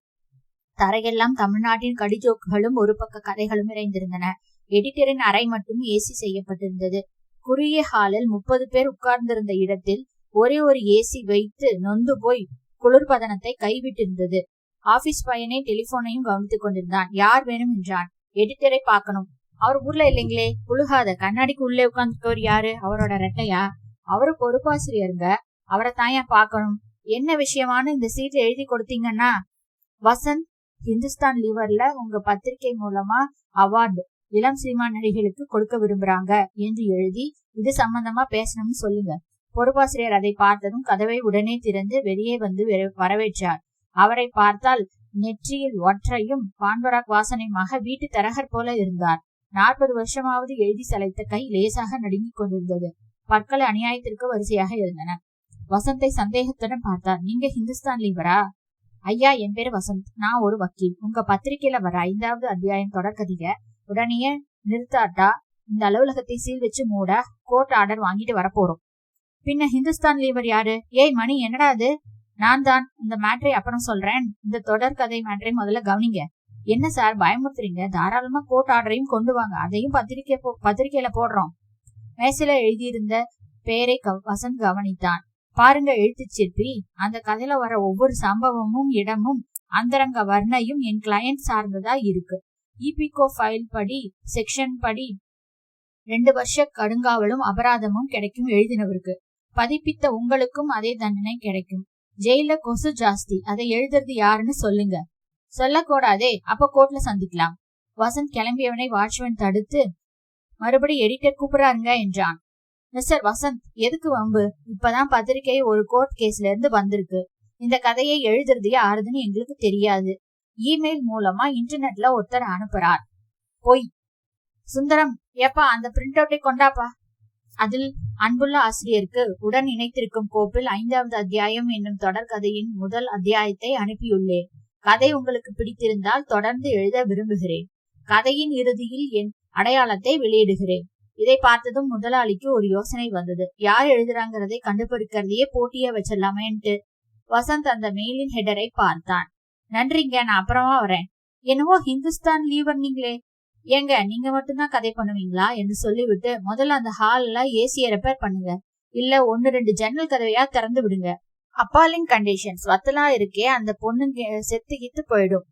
தரையெல்லாம் தமிழ்நாட்டின் கடிஜோக்குகளும் ஒரு பக்க கதைகளும் இறைந்திருந்தன. எடிட்டரின் அறை மட்டும் ஏசி செய்யப்பட்டிருந்தது. குறுகிய ஹாலில் 30 பேர் உட்கார்ந்திருந்த இடத்தில் ஒரே ஒரு ஏசி வைத்து நொந்து போய் குளிர்பதனத்தை கைவிட்டிருந்தது. ஆபீஸ் பையனை டெலிபோனையும் கவனித்துக் கொண்டிருந்தான். யார் வேணும் என்றான். எடிட்டரை பார்க்கணும். அவர் ஊர்ல இல்லைங்களே. புழுகாத. கண்ணாடிக்கு உள்ளே உட்கார்ந்துக்கவர் யாரு? அவரோட ரெட்டையா? அவரு பொறுப்பாசிரியருங்க. அவரை தாயா பார்க்கணும். என்ன விஷயமான இந்த சீட்ல எழுதி கொடுத்தீங்கன்னா? வசந்த், ஹிந்துஸ்தான் லீவர்ல உங்க பத்திரிகை மூலமா அவார்டு இளம் சினிமா நடிகைகளுக்கு கொடுக்க விரும்புறாங்க என்று எழுதி இது சம்பந்தமா பேசணும்னு சொல்லுங்க. பொறுப்பாசிரியர் அதை பார்த்ததும் கதவை உடனே திறந்து வெளியே வந்து வரவேற்றார். அவரை பார்த்தால் நெற்றியில் ஒற்றையும் பான்பராக் வாசனையுமாக வீட்டு தரகர் போல இருந்தார். 40 வருஷமாவது எழுதி சளைத்த கை லேசாக நடுங்கிக் கொண்டிருந்தது. பற்கள் அநியாயத்திற்கு வரிசையாக இருந்தன. வசந்தை சந்தேகத்துடன் பார்த்தார். நீங்க ஹிந்துஸ்தான் லீவரா? ஐயா, என் பேரு வசந்த். நான் ஒரு வக்கீல். உங்க பத்திரிகையில வர 5வது அத்தியாயம் தொடர்கதிக உடனே நிறுத்தாட்டா இந்த அலுவலகத்தை சீல் வச்சு மூட கோர்ட் ஆர்டர் வாங்கிட்டு வரப்போறோம். பின்ன ஹிந்துஸ்தான் லீவர் யாரு? ஏய் மணி, என்னடா அது? நான் தான். இந்த மேட்ரை அப்புறம் சொல்றேன். இந்த தொடர்கதை மேட்ரை முதல்ல கவனிங்க. என்ன சார் பயமுறுத்துறீங்க? தாராளமா கோர்ட் ஆர்டரையும் கொண்டு வாங்க. அதையும் பத்திரிகையில போடுறோம். மேசையில எழுதியிருந்த பெயரை வசந்த் கவனித்தான். பாருங்க எழுத்து சிற்பி, அந்த கதையில வர ஒவ்வொரு சம்பவமும் இடமும் அந்தரங்க வர்ணையும் என் கிளையண்ட் சார்ந்ததா இருக்கு. இபிகோ ஃபைல் படி செக்ஷன் படி 2 வருஷ கடுங்காவலும் அபராதமும் கிடைக்கும் எழுதினவருக்கு. பதிப்பித்த உங்களுக்கும் அதே தண்டனை கிடைக்கும். ஜெயில கொசு ஜாஸ்தி. அதை எழுதுறது யாருன்னு சொல்லுங்க. சொல்லக்கூடாதே. அப்ப கோர்ட்ல சந்திக்கலாம். வசந்த் கிளம்பியவனை வாட்ச்மேன் தடுத்து மறுபடி எடிட்டர் கூப்பிடுறாருங்க என்றான். மிஸ்டர் வசந்த், எதுக்கு வம்பு? இப்பதான் பத்திரிகை ஒரு கோர்ட் கேஸ்ல இருந்து வந்திருக்கு. இந்த கதையை எழுதுறது யாருதுன்னு எங்களுக்கு தெரியாது. இமெயில் மூலமா இன்டர்நெட்ல ஒருத்தர் அனுப்புறார். பொய். சுந்தரம், ஏப்பா அந்த பிரிண்ட் அவுட்டை கொண்டாப்பா. அதில் அன்புள்ள ஆசிரியருக்கு உடன் இணைத்திருக்கும் கோப்பில் 5வது அத்தியாயம் என்னும் தொடர்கதையின் முதல் அத்தியாயத்தை அனுப்பியுள்ளேன். கதை உங்களுக்கு பிடித்திருந்தால் தொடர்ந்து எழுத விரும்புகிறேன். கதையின் இறுதியில் என் அடையாளத்தை வெளியிடுகிறேன். இதை பார்த்ததும் முதலாளிக்கு ஒரு யோசனை வந்தது. யார் எழுதுறாங்கிறதை கண்டுபிடிக்கிறதையே போட்டியா வச்சிடலாமேன்ட்டு. வசந்த் அந்த மெயிலின் ஹெடரை பார்த்தான். நன்றிங்க, நான் அப்புறமா வரேன். என்னவோ ஹிந்துஸ்தான் லீவர் நீங்களே. ஏங்க, நீங்க மட்டும்தான் கதை பண்ணுவீங்களா என்று சொல்லிவிட்டு முதல்ல அந்த ஹால்ல ஏசிய ரிப்பேர் பண்ணுங்க. இல்ல 1-2 ஜன்னல் கதவையா திறந்து விடுங்க. அப்பாலிங் கண்டிஷன்ஸ். வத்தலா இருக்கே, அந்த பொண்ணுங்க செத்து கித்து போயிடும்.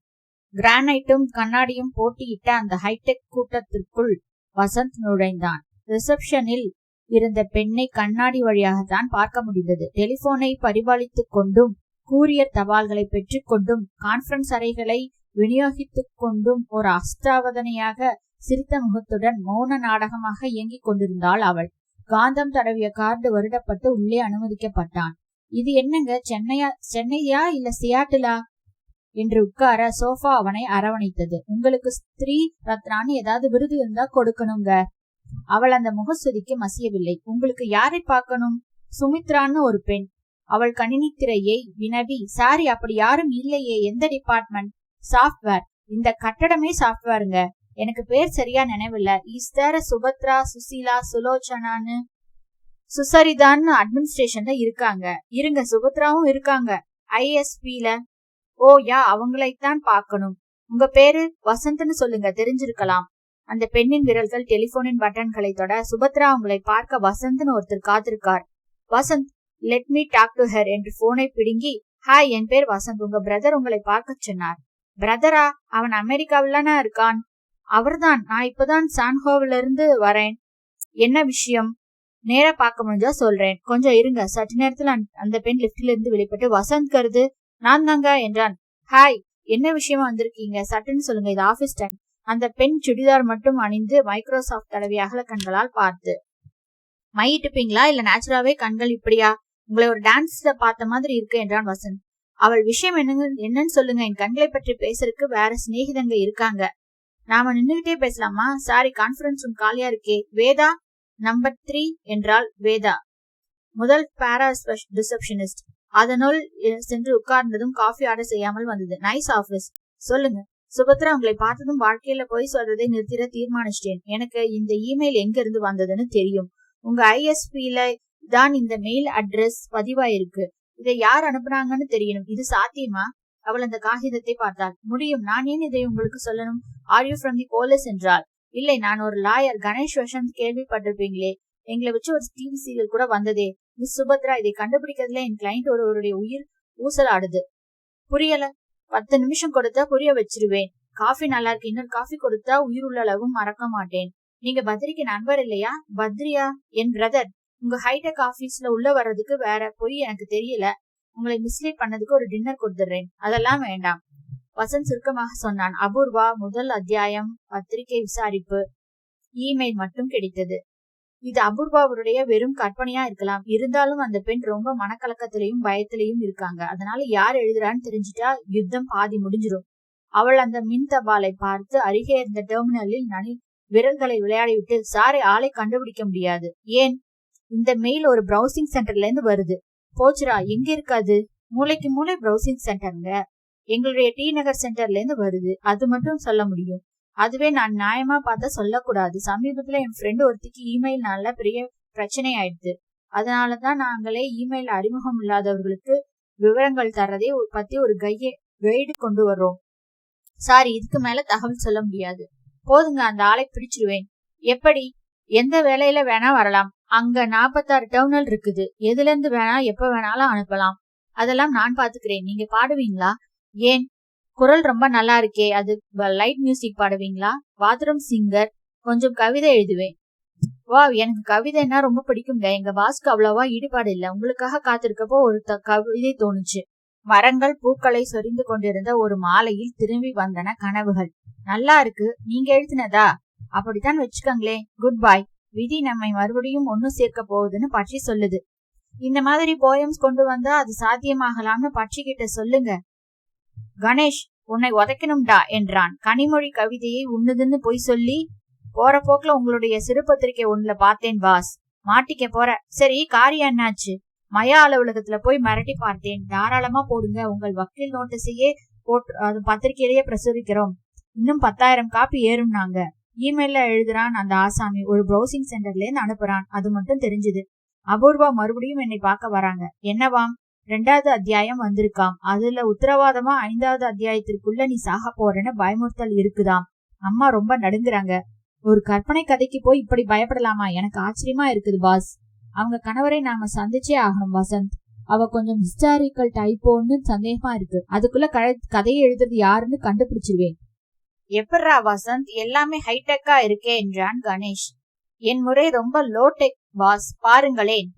கிரானைட்டும் கண்ணாடியும் போட்டியிட்ட அந்த ஹைடெக் கூட்டத்திற்குள் வசந்த் நுழைந்தான். ரிசப்ஷனில் இருந்த பெண்ணை கண்ணாடி வழியாகத்தான் பார்க்க முடிந்தது. டெலிபோனை பரிபாலித்துக் கொண்டும் கூரியர் தபால்களை பெற்றுக்கொண்டும் கான்பரன்ஸ் அறைகளை விநியோகித்துக் கொண்டும் ஒரு அஷ்டாவதனையாக சிரித்த முகத்துடன் மௌன நாடகமாக இயங்கிக் கொண்டிருந்தாள் அவள். காந்தம் தடவிய கார்டு வருடப்பட்டு உள்ளே அனுமதிக்கப்பட்டான். இது என்னங்க, சென்னையா இல்ல சியாட்டிலா என்று உட்கார சோஃபா அவனை அரவணைத்தது. உங்களுக்கு ஸ்திரீ ரத்னான்னு ஏதாவது விருது இருந்தா கொடுக்கணுங்க. அவள் அந்த முகஸ்துதிக்கு மசியவில்லை. உங்களுக்கு யாரை பார்க்கணும்? சுமித்ரான்னு ஒரு பெண். அவள் கணினி திரையை வினவி, சாரி அப்படி யாரும் இல்லையே. எந்த டிபார்ட்மெண்ட்? சாப்ட்வேர். இந்த கட்டடமே சாப்ட்வேருங்க. எனக்கு பேர் சரியா நினைவில்ல. இஸ் தேர் சுபத்ரா, சுசீலா, சுலோச்சனான்னு? சுசரிதான்னு அட்மினிஸ்ட்ரேஷன்ல இருக்காங்க. இருங்க, சுபத்ராவும் இருக்காங்க ISPல. ஓ யா, அவங்களைத்தான் பார்க்கணும். உங்க பேரு? வசந்த்னு சொல்லுங்க, தெரிஞ்சிருக்கலாம். அந்த பெண்ணின் விரல்கள் டெலிபோனின் பட்டன்களை தொட, சுபத்ரா உங்களை பார்க்க வசந்த்னு ஒருத்தர் காத்திருக்கார். Vasanth, let me talk to her என்று போனை பிடுங்கி, ஹாய், என் பேர் வசந்த், உங்க பிரதர் உங்களை பார்க்க சொன்னார். பிரதரா? அவன் அமெரிக்காவிலானா இருக்கான்? அவர்தான். நான் இப்பதான் சான்ஹோவில இருந்து வரேன். என்ன விஷயம்? நேரா பார்க்க முடிஞ்சா சொல்றேன், கொஞ்சம் இருங்க. சற்று நேரத்துல அந்த பெண் லிப்டில இருந்து வெளிப்பட்டு, வசந்த் கருது, நான் தாங்க என்றான். ஹாய், என்ன விஷயமா வந்திருக்கீங்க? சட்டுன்னு சொல்லுங்க, இது ஆபீஸ் டைம். அந்த பெண் சுடிதார் மட்டும் அணிந்து மைக்ரோசாப்ட் தடவி அகல கண்களால் பார்த்து, மையிட்டுப்பீங்களா இல்ல நேச்சுராவே கண்கள் இப்படியா? உங்களை ஒரு டான்ஸ்ல பார்த்த மாதிரி இருக்கு என்றான் வசந்த். அவள் விஷயம் என்னன்னு சொல்லுங்க. என் கண்களை பற்றி பேசுறதுக்கு வேற சிநேகிதங்க இருக்காங்க. நாம நின்னுகிட்டே பேசலாமா? சாரி, கான்பரன்ஸ் ரூம் காலியா இருக்கே. வேதா நம்பர் 3 என்றாள் வேதா, முதல் பாரா ரிசப்ஷனிஸ்ட். அதனுள் சென்று உட்கார்ந்ததும் காஃபி ஆர்டர் செய்யாமல் வந்தது. Nice office. சொல்லுங்க. சுபத்ரா, உங்களை பார்த்ததும் வாழ்க்கையில போய் சொல்றதை நிறுத்திட தீர்மானிச்சிட்டேன். எனக்கு இந்த இமெயில் எங்க இருந்து வந்ததுன்னு தெரியும். உங்க ISPல தான் இந்த மெயில் அட்ரஸ் பதிவாயிருக்கு. இதை யார் அனுப்புனாங்கன்னு தெரியணும். இது சாத்தியமா? அவள் அந்த காகிதத்தை பார்த்தாள். முடியும். நான் ஏன் இதை உங்களுக்கு சொல்லணும்? Are you from the police என்றாள். இல்லை, நான் ஒரு லாயர். கணேஷ் வசந்த் கேள்விப்பட்டிருப்பீங்களே. எங்களை வச்சு ஒரு டிவி சீரியல் கூட வந்ததே. மிஸ் சுபத்ரா, இதை கண்டுபிடிக்கிறதுல என் கிளைண்ட் ஒருவருடைய உயிர் ஊசலாடுது. புரியல? 10 நிமிஷம் கொடுத்தா புரிய வச்சிருவேன். காஃபி நல்லா இருக்கு, இன்னொரு காஃபி கொடுத்தா உயிர் உள்ள அளவும் மறக்க மாட்டேன். நீங்க பத்ரிக்கு நண்பர் இல்லையா? பத்ரியா என் பிரதர். உங்க ஹைடெக் ஆபீஸ்ல உள்ள வர்றதுக்கு வேற போய் எனக்கு தெரியல. உங்களை மிஸ்லீட் பண்ணதுக்கு ஒரு டின்னர் கொடுத்துடுறேன். அதெல்லாம் வேண்டாம், வசந்த் சுருக்கமாக சொன்னான். அபூர்வா, முதல் அத்தியாயம். பத்திரிகை விசாரிப்பு. இமெயில் மட்டும் கிடைத்தது. இது அபூர்வாவுடைய வெறும் கற்பனையா இருக்கலாம். இருந்தாலும் அந்த பெண் ரொம்ப மனக்கலக்கத்திலையும் பயத்திலையும் இருக்காங்க. அதனால யார் எழுதுறான்னு தெரிஞ்சுட்டா யுத்தம் பாதி முடிஞ்சிடும். அவள் அந்த மின் தபாலை பார்த்து அருகே இருந்த டெர்மினலில் விரல்களை விளையாடிவிட்டு, சாரி, ஆளை கண்டுபிடிக்க முடியாது. ஏன்? இந்த மெயில் ஒரு பிரவுசிங் சென்டர்ல இருந்து வருது. போச்சுரா, எங்க இருக்காது? மூளைக்கு மூளை பிரவுசிங் சென்டருங்க. எங்களுடைய டி நகர் சென்டர்ல இருந்து வருது. அது மட்டும் சொல்ல முடியும். அதுவே நான் நியாயமா பார்த்தா சொல்லக்கூடாது. சமீபத்துல என் ஃப்ரெண்டு ஒருத்திக்கு இமெயில் நல்ல பெரிய பிரச்சனை ஆயிடுது. அதனாலதான் நாங்களே இமெயில் அறிமுகம் இல்லாதவர்களுக்கு விவரங்கள் தர்றதே பத்தி ஒரு கைடு கொண்டு வர்றோம். சாரி, இதுக்கு மேல தகவல் சொல்ல முடியாது. போதுங்க, அந்த ஆளை பிடிச்சிருவேன். எப்படி? எந்த வேலையில வேணா வரலாம். அங்க 46 டெர்மினல் இருக்குது. எதுல இருந்து வேணா எப்ப வேணாலும் அனுப்பலாம். அதெல்லாம் நான் பாத்துக்கிறேன். நீங்க பாடுவீங்களா? ஏன்? குரல் ரொம்ப நல்லா இருக்கே. அது லைட் மியூசிக் பாடுவீங்களா? Bathroom singer. கொஞ்சம் கவிதை எழுதுவேன். வா, எனக்கு கவிதைன்னா ரொம்ப பிடிக்குங்க. எங்க பாஸ்க்கு அவ்வளவா ஈடுபாடு இல்ல. உங்களுக்காக காத்திருக்கப்போ ஒரு கவிதை தோணுச்சு. மரங்கள் பூக்களை சொரிந்து கொண்டிருந்த ஒரு மாலையில் திரும்பி வந்தன கனவுகள். நல்லா இருக்கு. நீங்க எழுதினதா? அப்படித்தான் வச்சுக்கங்களேன். Good bye. விதி நம்மை மறுபடியும் ஒன்னு சேர்க்க போகுதுன்னு பட்சி சொல்லுது. இந்த மாதிரி போயம்ஸ் கொண்டு வந்தா அது சாத்தியமாகலாம்னு பட்சி கிட்ட சொல்லுங்க. கணேஷ், உன்னை உதைக்கணும்டா என்றான். கனிமொழி கவிதையை உண்ணுதுன்னு போய் சொல்லி போற போக்குல உங்களுடைய சிறு பத்திரிகை ஒண்ணுல பார்த்தேன் பாஸ். மாட்டிக்க போற. சரி, காரியம் என்னாச்சு? மயா அலுவலகத்துல போய் மிரட்டி பார்த்தேன். தாராளமா போடுங்க. உங்கள் வக்கீல் நோட்டீஸையே போட்டு பத்திரிகையிலேயே பிரசுரிக்கிறோம். இன்னும் 10,000 காப்பி ஏறும்னாங்க. இமெயில்ல எழுதுறான் அந்த ஆசாமி. ஒரு ப்ரௌசிங் சென்டர்ல இருந்து அனுப்புறான். அது மட்டும் தெரிஞ்சது. அபூர்வா மறுபடியும் என்னை பார்க்க வராங்க. என்னவாம்? 2வது அத்தியாயம் வந்திருக்காம். அதுல உத்தரவாதமா 5வது அத்தியாயத்திற்குள்ள நீ சாக போறேன்னு பயமுறுத்தல் இருக்குதாம். அம்மா ரொம்ப நடுங்குறாங்க. ஒரு கற்பனை கதைக்கு போய் இப்படி பயப்படலாமா? எனக்கு ஆச்சரியமா இருக்குது பாஸ். அவங்க கணவரை நாம சந்திச்சே ஆகணும் வசந்த். அவ கொஞ்சம் ஹிஸ்டாரிக்கல் டைப்போன்னு சந்தேகமா இருக்கு. அதுக்குள்ள கதையை எழுதுறது யாருன்னு கண்டுபிடிச்சிருவேன். எப்படா வசந்த், எல்லாமே ஹைடெக்கா இருக்கே என்றான் கணேஷ். என் முறை ரொம்ப லோ டெக் பாஸ், பாருங்களேன்.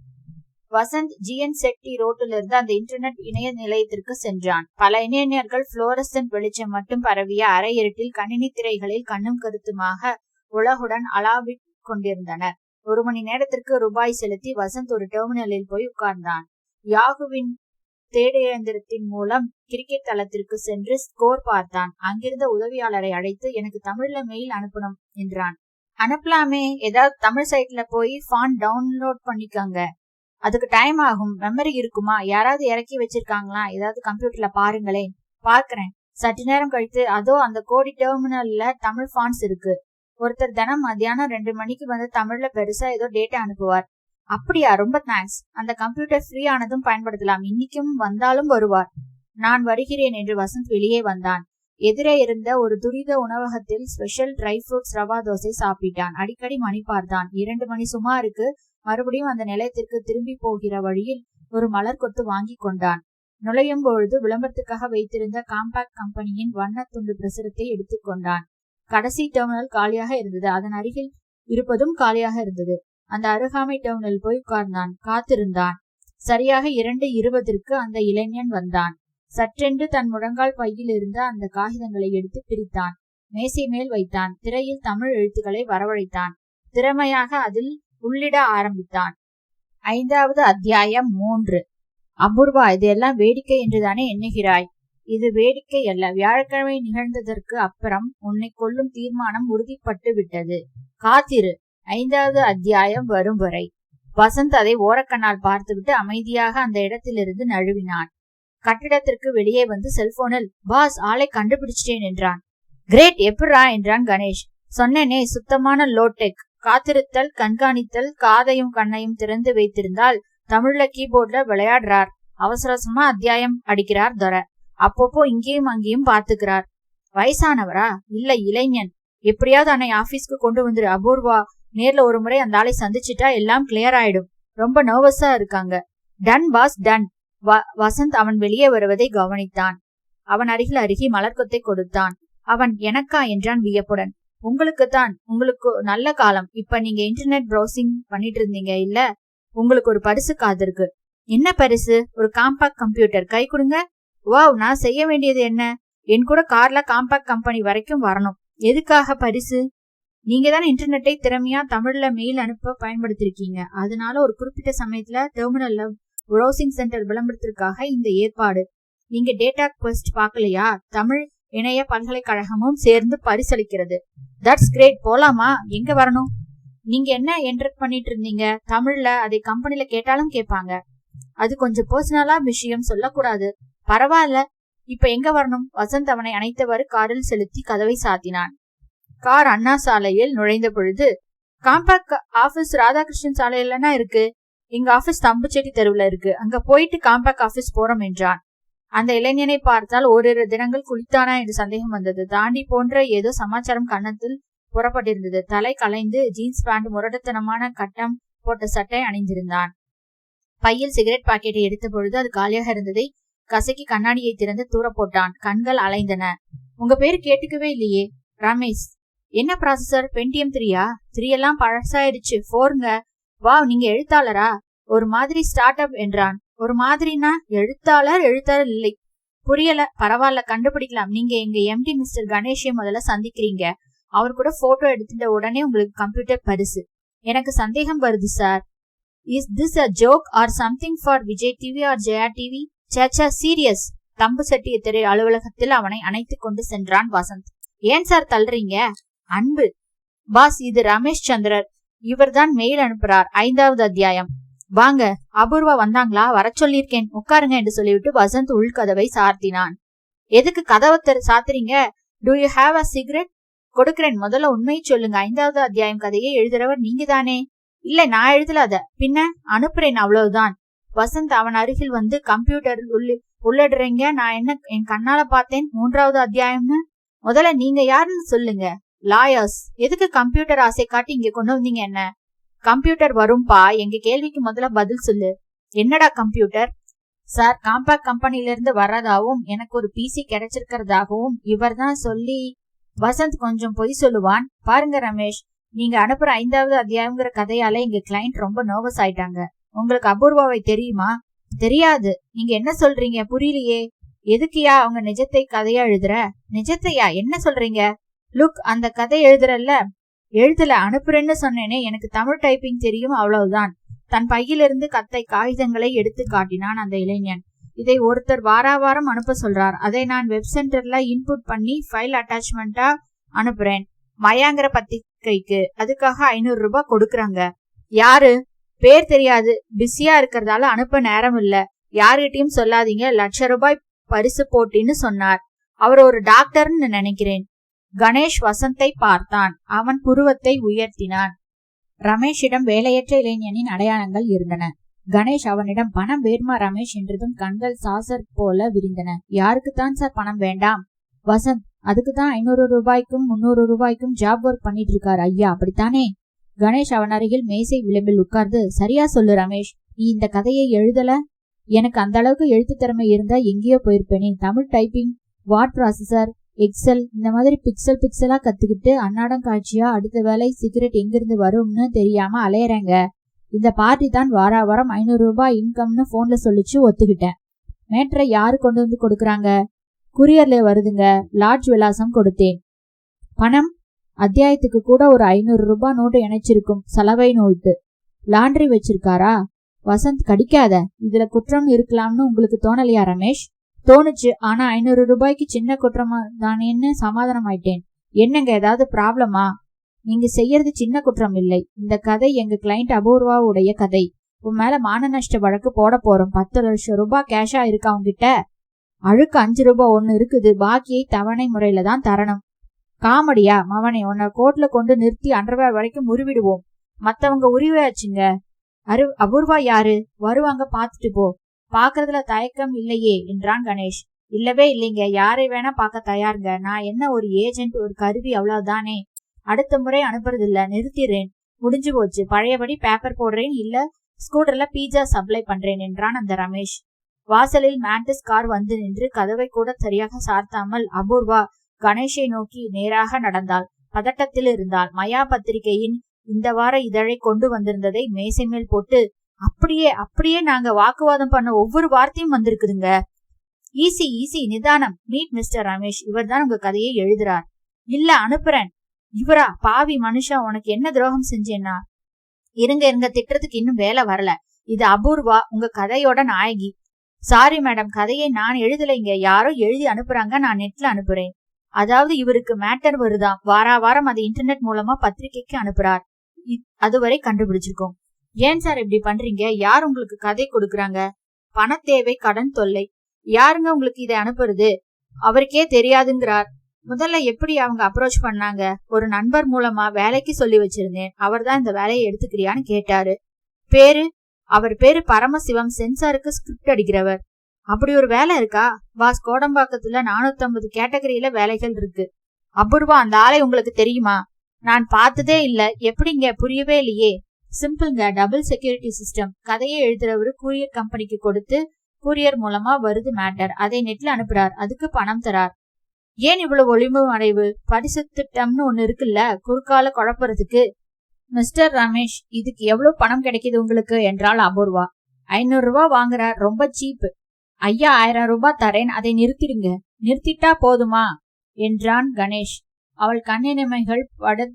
வசந்த் GN செட்டி ரோட்டில் இருந்து அந்த இன்டர்நெட் இணைய நிலையத்திற்கு சென்றான். பல இளைஞர்கள் புளோரசன்ட் வெளிச்சம் மட்டும் பரவிய அரை இருட்டில் கணினி திரைகளில் கண்ணும் கருத்துமாக உலகுடன் அளாவிக் கொண்டிருந்தனர். 1 மணி நேரத்திற்கு ரூபாய் செலுத்தி வசந்த் ஒரு டெர்மினலில் போய் உட்கார்ந்தான். யாகுவின் தேடியந்திரத்தின் மூலம் கிரிக்கெட் தளத்திற்கு சென்று ஸ்கோர் பார்த்தான். அங்கிருந்த உதவியாளரை அழைத்து, எனக்கு தமிழ்ல மெயில் அனுப்பணும் என்றான். அனுப்பலாமே, ஏதாவது தமிழ் சைட்ல போய் ஃபாண்ட் டவுன்லோட் பண்ணிக்கோங்க. அதுக்கு டைம் ஆகும். மெமரி இருக்குமா? யாராவது இறக்கி வச்சிருக்காங்களா? ஏதாவது கம்ப்யூட்டர்ல பாருங்களேன். பார்க்கிறேன். சற்று நேரம் கழித்து, அதோ அந்த கோடி டெர்மினல்ல தமிழ் ஃபாண்ட்ஸ் இருக்கு. ஒருத்தர் தினம் மத்தியானம் 2 மணிக்கு வந்து தமிழ்ல பெருசா ஏதோ டேட்டா அனுப்புவார். அப்படியா? ரொம்ப தேங்க்ஸ். அந்த கம்ப்யூட்டர் ஃப்ரீ ஆனதும் பயன்படுத்தலாம். இன்னைக்கும் வந்தாலும் வருவார். நான் வருகிறேன் என்று வசந்த் வெளியே வந்தான். எதிரே இருந்த ஒரு துரித உணவகத்தில் special dry fruits rava dosa சாப்பிட்டான். அடிக்கடி மணி பார்த்தான். 2 மணி சுமாருக்கு மறுபடியும் அந்த நிலையத்திற்கு திரும்பி போகிற வழியில் ஒரு மலர் கொத்து வாங்கி கொண்டான். நுழையும் பொழுது விளம்பரத்துக்காக வைத்திருந்த காம்பாக்ட் கம்பெனியின் வண்ண துண்டு பிரசுரத்தை எடுத்துக்கொண்டான். கடைசி டெர்மினல் காலியாக இருந்தது. அதன் அருகில் இருப்பதும் காலியாக இருந்தது. அந்த அருகாமை டெர்மினல் போய் உட்கார்ந்தான். காத்திருந்தான். சரியாக 2:20 அந்த இளைஞன் வந்தான். சற்றென்று தன் முழங்கால் பையில் இருந்த அந்த காகிதங்களை எடுத்து பிரித்தான். மேசை மேல் வைத்தான். திரையில் தமிழ் எழுத்துக்களை வரவழைத்தான். திறமையாக அதில் உள்ளிட ஆரம்பித்தான். 5வது அத்தியாயம் 3. அபூர்வா, இதெல்லாம் வேடிக்கை என்றுதானே எண்ணுகிறாய்? இது வேடிக்கை அல்ல. வியாழக்கிழமை நிகழ்ந்ததற்கு அப்புறம் உன்னை கொல்லும் தீர்மானம் உறுதிப்பட்டு விட்டது. காத்திரு. 5வது அத்தியாயம் வரும் வரை. வசந்த் அதை ஓரக்கண்ணால் பார்த்துவிட்டு அமைதியாக அந்த இடத்திலிருந்து நழுவினான். கட்டிடத்திற்கு வெளியே வந்து செல்போனில், பாஸ், ஆளை கண்டுபிடிச்சிட்டேன் என்றான். கிரேட், எப்படா என்றான் கணேஷ். சொன்னேனே, சுத்தமான லோடெக். காத்திருத்தல், கண்காணித்தல், காதையும் கண்ணையும் திறந்து வைத்திருந்தால் தமிழ்ல கீபோர்ட்ல விளையாடுறார். அவசரமா அத்தியாயம் அடிக்கிறார் துரை. அப்பப்போ இங்கேயும் அங்கேயும் பார்த்துக்கிறார். வயசானவரா? இல்ல, இளைஞன். எப்படியாவது அன்னை ஆபீஸ்க்கு கொண்டு வந்துரு. அபூர்வா நேர்ல ஒரு முறை அந்த ஆளை சந்திச்சுட்டா எல்லாம் கிளியர் ஆயிடும். ரொம்ப நர்வஸா இருக்காங்க. Ton pass, ton. வசந்த் அவன் வெளியே வருவதை கவனித்தான். அவன் அருகி மலர்கொத்தை கொடுத்தான். அவன் எனக்கா என்றான் வியப்புடன். உங்களுக்குத்தான். உங்களுக்கு நல்ல காலம். இப்ப நீங்க இன்டர்நெட் ப்ரௌசிங் பண்ணிட்டு இருந்தீங்க இல்ல? உங்களுக்கு ஒரு பரிசு காத்திருக்கு. என்ன பரிசு? ஒரு காம்பாக்ட் கம்ப்யூட்டர். கை கொடுங்க. வாவ், நான் செய்ய வேண்டியது என்ன? என் கூட கார்ல காம்பாக்ட் கம்பெனி வரைக்கும் வரணும். எதுக்காக பரிசு? நீங்க தானே இன்டர்நெட்டை திறமையா தமிழ்ல மெயில் அனுப்ப பயன்படுத்திருக்கீங்க. அதனால ஒரு குறிப்பிட்ட சமயத்துல டெர்மினல்ல ப்ரௌசிங் சென்டர் விளம்பரத்திற்காக இந்த ஏற்பாடு. நீங்க டேட்டா குவெஸ்ட் பாக்கலையா? தமிழ் இணைய பல்கலைக்கழகமும் சேர்ந்து பரிசளிக்கிறது. That's great. போலாமா? எங்க வரணும்? நீங்க என்ன என்டர் பண்ணிட்டு இருந்தீங்க தமிழ்ல? அதை கம்பெனில கேட்டாலும் கேட்பாங்க. அது கொஞ்சம் பர்சனலா விஷயம், சொல்லக்கூடாது. பரவாயில்ல. இப்ப எங்க வரணும்? வசந்த் அவனை அணைத்தவாறு காரில் செலுத்தி கதவை சாத்தினான். கார் அண்ணா சாலையில் நுழைந்த பொழுது, காம்பாக்ட் ஆபீஸ் ராதாகிருஷ்ணன் சாலையிலனா இருக்கு. எங்க ஆபீஸ் தம்புச்செட்டி தெருவுல இருக்கு. அங்க போயிட்டு காம்பாக்ட் ஆபீஸ் போறோம் என்றான். அந்த இளைஞனை பார்த்தால் ஓரிரு தினங்கள் குளித்தானா என்று சந்தேகம் வந்தது. தாண்டி போன்ற ஏதோ சமாச்சாரம் கன்னத்தில் புறப்பட்டிருந்தது. தலை கலைந்து ஜீன்ஸ் பேண்ட், முரடத்தனமான கட்டம் போட்ட சட்டை அணிந்திருந்தான். பையில் சிகரெட் பாக்கெட்டை எடுத்த பொழுது அது காலியாக இருந்ததை கசக்கி கண்ணாடியை திறந்து தூர போட்டான். கண்கள் அலைந்தன. உங்க பேரு கேட்டுக்கவே இல்லையே. ரமேஷ். என்ன ப்ராசஸர்? பென்டியம் 3யா? 3 எல்லாம் பழசாயிருச்சு. 4ங்க. வாவ், நீங்க எழுத்தாளரா? ஒரு மாதிரி ஸ்டார்ட் அப் என்றான். ஒரு மாதிரினா? எழுத்தாளர் இல்லை. புரியல. பரவாயில்ல, கண்டுபிடிக்கலாம். நீங்க எங்க MD மிஸ்டர் கணேஷை முதல்ல சந்திக்கிறீங்க. அவர் கூட போட்டோ எடுத்துட்ட உடனே உங்களுக்கு கம்ப்யூட்டர் பரிசு. எனக்கு சந்தேகம் வருது sir. Is this a joke or something for Vijay TV or Jaya TV? சேச்சா, சீரியஸ். தம்பு சட்டிய திரை அலுவலகத்தில் அவனை அணைத்து கொண்டு சென்றான் வசந்த். ஏன் சார் தள்ளுறீங்க? அன்பு. பாஸ், இது ரமேஷ் சந்திரர். இவர்தான் மெயில் அனுப்புறார். 5வது அத்தியாயம். வாங்க. அபூர்வா வந்தாங்களா? வர சொல்லியிருக்கேன், உட்காருங்க என்று சொல்லிவிட்டு வசந்த் உள்கதவை சாத்தினான். எதுக்கு கதவை சாத்துறீங்க? Do you have a cigarette? கொடுக்கிறேன். முதல்ல உண்மையை சொல்லுங்க. 5வது அத்தியாயம் கதையை எழுதுறவர் நீங்க தானே? இல்ல, நான் எழுதலாத. பின்ன அனுப்புறேன், அவ்வளவுதான். வசந்த் அவன் அருகில் வந்து, கம்ப்யூட்டரில் உள்ளடுறீங்க. நான் என்ன என் கண்ணால பார்த்தேன் 3வது அத்தியாயம்னு? முதல்ல நீங்க யாருன்னு சொல்லுங்க. லாயர்ஸ். எதுக்கு கம்ப்யூட்டர் ஆசை காட்டி இங்க கொண்டு வந்தீங்க என்ன? கம்ப்யூட்டர் வரும்பா. எங்க கேள்விக்கு முதல்ல பதில் சொல்லு. என்னடா கம்ப்யூட்டர்? சார், காம்பாக்ட் கம்பெனில இருந்து வர்றதாவும் எனக்கு ஒரு PC கிடைச்சிருக்கிறதாகவும் இவர் தான் சொல்லி. வசந்த் கொஞ்சம் பொய் சொல்லுவான். பாருங்க ரமேஷ், நீங்க அனுப்புற 5வது அத்தியாயம்ங்கிற கதையால எங்க கிளைண்ட் ரொம்ப நர்வஸ் ஆயிட்டாங்க. உங்களுக்கு அபூர்வாவை தெரியுமா? தெரியாது. நீங்க என்ன சொல்றீங்க? புரியலையே. எதுக்குயா அவங்க நிஜத்தை கதையா எழுதுற? நிஜத்தையா? என்ன சொல்றீங்க? லுக், அந்த கதை எழுதுறல்ல. எழுதல, அனுப்புறேன்னு சொன்னேனே. எனக்கு தமிழ் டைப்பிங் தெரியும், அவ்வளவுதான். தன் பையிலிருந்து கத்தை காகிதங்களை எடுத்து காட்டினான் அந்த இளைஞன். இதை ஒருத்தர் வாராவாரம் அனுப்ப சொல்றார். அதை நான் வெப் சென்டர்ல இன்புட் பண்ணி ஃபைல் அட்டாச்மெண்டா அனுப்புறேன். மயாங்கிற பத்திரிகைக்கு. அதுக்காக 500 ரூபாய் கொடுக்கறாங்க. யாரு? பேர் தெரியாது. பிஸியா இருக்கிறதால அனுப்ப நேரம் இல்ல. யார்கிட்டயும் சொல்லாதீங்க. ₹1,00,000 பரிசு போட்டின்னு சொன்னார். அவர் ஒரு டாக்டர்னு நினைக்கிறேன். கணேஷ் வசந்தை பார்த்தான். அவன் புருவத்தை உயர்த்தினான். ரமேஷிடம் வேலையற்ற இளைஞனின் அடையாளங்கள் இருந்தன. கணேஷ் அவனிடம் பணம் வேர்மா ரமேஷ் என்றதும் கண்கள் சாசர் போல விரிந்தன. யாருக்குத்தான் சார் பணம் வேண்டாம்? வசந்த், அதுக்குதான் 500 ரூபாய்க்கும் 300 ரூபாய்க்கும் ஜாப் ஒர்க் பண்ணிட்டு இருக்காரு ஐயா, அப்படித்தானே? கணேஷ் அவன் அருகில் மேசை விளிம்பில் உட்கார்ந்து, சரியா சொல்லு ரமேஷ், நீ இந்த கதையை எழுதல? எனக்கு அந்த அளவுக்கு எழுத்து திறமை இருந்தா எங்கேயோ போயிருப்பேனே. Tamil typing, word processor, Excel இந்த மாதிரி பிக்சலா கத்துக்கிட்டு அன்னாடம் காட்சியா அடுத்த வேலை சிகரெட் எங்கிருந்து வரும்னு தெரியாம அலையறேங்க. இந்த பார்ட்டி தான் வாரம் 500 ரூபாய் இன்கம்னு போன்ல சொல்லிச்சு, ஒத்துக்கிட்டேன். மேட்ரை யாரு கொண்டு வந்து கொடுக்கறாங்க? குரியர்ல வருதுங்க. லாட்ஜ் விலாசம் கொடுத்தேன். பணம் அத்தியாயத்துக்கு கூட ஒரு 500 ரூபாய் நோட்டு இணைச்சிருக்கும். சலவை நோட்டு. லாண்ட்ரி வச்சிருக்காரா? வசந்த், கடிக்காத. இதுல குற்றம் இருக்கலாம்னு உங்களுக்கு தோணலையா ரமேஷ்? தோணுச்சு. ஆனா 500 ரூபாய்க்கு சின்ன குற்றமா தானேன்னு சமாதானம் ஆயிட்டேன். என்னங்க, ஏதாவது ப்ராப்ளமா? நீங்க செய்யறது சின்ன குற்றம் இல்லை. இந்த கதை எங்க கிளைண்ட் அபூர்வாவுடைய கதை. உன் மேல மான நஷ்ட வழக்கு போட போறோம். 10 லட்சம் ரூபாய் கேஷா இருக்கா உங்ககிட்ட? அழுக்கு 5 ரூபாய் ஒண்ணு இருக்குது. பாக்கியை தவணை முறையில தான் தரணும். காமெடியா மவனே? உன்னை கோர்ட்ல கொண்டு நிறுத்தி அண்டர்வேர் வரைக்கும் முறிவிடுவோம். மத்தவங்க உரிவாச்சுங்க. அபூர்வா யாரு? வருவாங்க, பாத்துட்டு போ. பாக்குறதுல தயக்கம் இல்லையே என்றான் கணேஷ். இல்லவே இல்லைங்க. யாரை வேணா பார்க்க தயாருங்க. நான் என்ன ஒரு ஏஜென்ட், ஒரு கருவி, அவ்வளவுதானே. அடுத்த முறை அனுப்புறதில்ல, நிறுத்திடுறேன். முடிஞ்சு போச்சு. பழையபடி பேப்பர் போடுறேன், இல்ல ஸ்கூட்டர்ல பீட்சா சப்ளை பண்றேன் என்றான் அந்த ரமேஷ். வாசலில் மேண்டிஸ் கார் வந்து நின்று கதவை கூட சரியாக சார்த்தாமல் அபூர்வா கணேஷை நோக்கி நேராக நடந்தாள். பதட்டத்தில் இருந்தாள். மயா பத்திரிகையின் இந்த வார இதழை கொண்டு வந்திருந்ததை மேசை மேல் போட்டு, அப்படியே நாங்க வாக்குவாதம் பண்ண ஒவ்வொரு வார்த்தையும் வந்திருக்குதுங்க. ஈசி நிதானம். Meet mister Ramesh. இவர் தான் உங்க கதையை எழுதுறார். இல்ல, அனுப்புறேன். இவரா? பாவி மனுஷா, உனக்கு என்ன துரோகம் செஞ்சேன்னா? இருங்க, திட்டத்துக்கு இன்னும் வேலை வரல. இது அபூர்வா, உங்க கதையோட நாயகி. சாரி மேடம், கதையை நான் எழுதலைங்க. யாரோ எழுதி அனுப்புறாங்க, நான் நெட்ல அனுப்புறேன். அதாவது இவருக்கு மேட்டர் வருதாம். வாரம் அதை இன்டர்நெட் மூலமா பத்திரிகைக்கு அனுப்புறார். அதுவரை கண்டுபிடிச்சிருக்கோம். ஏன் சார் இப்படி பண்றீங்க? யார் உங்களுக்கு கதை கொடுக்கறாங்க? பண தேவை, கடன் தொல்லை. யாருங்க உங்களுக்கு இதை அனுப்புறது? அவருக்கே தெரியாதுங்கிறார். முதல்ல எப்படி அவங்க அப்ரோச் பண்ணாங்க? ஒரு நண்பர் மூலமா வேலைக்கு சொல்லி வச்சிருந்தேன். அவர் தான் இந்த வேலையை எடுத்துக்கிறியான்னு கேட்டாரு. பேரு? அவர் பேரு பரமசிவம். சென்சாருக்கு ஸ்கிரிப்ட் அடிக்கிறவர். அப்படி ஒரு வேலை இருக்கா? பாஸ், கோடம்பாக்கத்துல 450 கேட்டகரியில வேலைகள் இருக்கு. அபூர்வா, அந்த ஆளை உங்களுக்கு தெரியுமா? நான் பார்த்ததே இல்ல. எப்படிங்க? புரியவே இல்லையே. சிம்பிள்ங்க, டபுள் செக்யூரிட்டி சிஸ்டம். கதையை எழுதுறவரு கூரியர் கம்பெனிக்கு கொடுத்து கூரியர் மூலமா வருது மேட்டர். அதை நெட்ல அனுப்புறார். அதுக்கு பணம் தரார். ஏன் இவ்வளவு ஒளிவு அடைவு? பரிசு திட்டம்னு ஒண்ணு இருக்குல்ல, குறுக்கால குழப்பறதுக்கு. மிஸ்டர் ரமேஷ், இதுக்கு எவ்வளவு பணம் கிடைக்குது உங்களுக்கு என்றாள் அபூர்வா. 500 ரூபாய் வாங்குறார். ரொம்ப சீப். ஐயா, 1000 ரூபாய் தரேன். அதை நிறுத்திடுங்க. நிறுத்திட்டா போதுமா என்றான் கணேஷ். அவள் கண்ணிமைகள்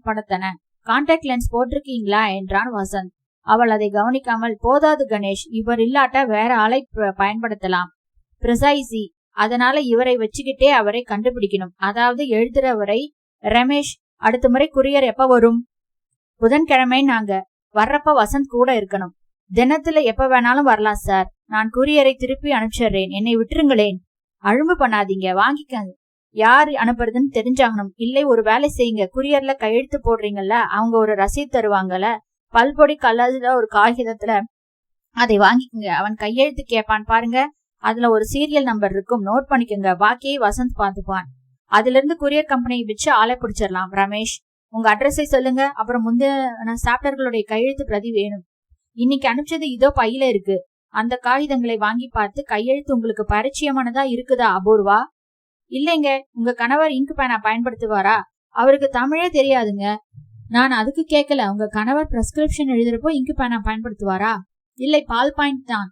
படத்தன. கான்டாக்ட் லென்ஸ் போட்டிருக்கீங்களா என்றான் வசந்த். அவள் அதை கவனிக்காமல், போதாது கணேஷ், இவர் இல்லாட்டா வேற ஆளை பயன்படுத்தலாம். பிரிசைசி. அதனால இவரை வச்சுக்கிட்டே அவரை கண்டுபிடிக்கணும். அதாவது எழுதுறவரை. ரமேஷ், அடுத்த முறை குரியர் எப்ப வரும்? புதன்கிழமை. நாங்க வர்றப்ப வசந்த் கூட இருக்கணும். தினத்துல எப்ப வேணாலும் வரலாம் சார். நான் குரியரை திருப்பி அனுப்பிச்சிடுறேன். என்னை விட்டுருங்களேன். அழும்பு பண்ணாதீங்க, வாங்கிக்க. யார் அனுப்புறதுன்னு தெரிஞ்சாகணும். இல்லை, ஒரு வேலை செய்யுங்க. குரியர்ல கையெழுத்து போடுறீங்கல்ல, அவங்க ஒரு ரசீது தருவாங்கல்ல, பல்பொடி கலர்ல ஒரு காகிதத்துல, அதை வாங்கிக்கங்க. அவன் கையெழுத்து கேட்பான் பாருங்க, அதுல ஒரு சீரியல் நம்பர் இருக்கும், நோட் பண்ணிக்கோங்க. பாக்கியை வசந்த் பார்த்துப்பான். அதுல இருந்து குரியர் கம்பெனியை வச்சு ஆளை பிடிச்சிடலாம். ரமேஷ், உங்க அட்ரஸை சொல்லுங்க. அப்புறம் முந்தின சாப்டர்களுடைய கையெழுத்து பிரதி வேணும். இன்னைக்கு அனுப்பிச்சது இதோ பையில இருக்கு. அந்த காகிதங்களை வாங்கி பார்த்து கையெழுத்து உங்களுக்கு பரிச்சயமானதா இருக்குதா அபூர்வா? இல்லைங்க, உங்க கணவர் இங்கு பேனா பயன்படுத்துவாரா? அவருக்கு தமிழே தெரியாதுங்க. நான் அதுக்கு கேட்கல. உங்க கணவர் பிரெஸ்கிரிப்ஷன் எழுதுறப்போ இங்கு பேனா பயன்படுத்துவாரா? இல்லை, பால் பாயிண்ட் தான்.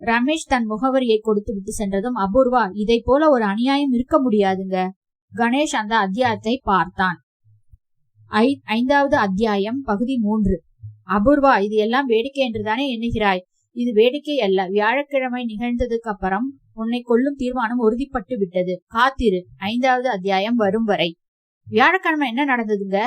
ரமேஷ் தன் முகவரியை கொடுத்து விட்டு சென்றதும், அபூர்வா, இதை போல ஒரு அநியாயம் இருக்க முடியாதுங்க. கணேஷ் அந்த அத்தியாயத்தை பார்த்தான். 5வது அத்தியாயம், பகுதி 3. அபூர்வா, இது எல்லாம் வேடிக்கை என்றுதானே எண்ணுகிறாய்? இது வேடிக்கை அல்ல. வியாழக்கிழமை நிகழ்ந்ததுக்கு அப்புறம் உன்னை கொல்லும் தீர்மானம் உறுதிப்பட்டு விட்டது. காத்திரு, 5வது அத்தியாயம் வரும் வரை. வியாழக்கிழமை என்ன நடந்ததுங்க?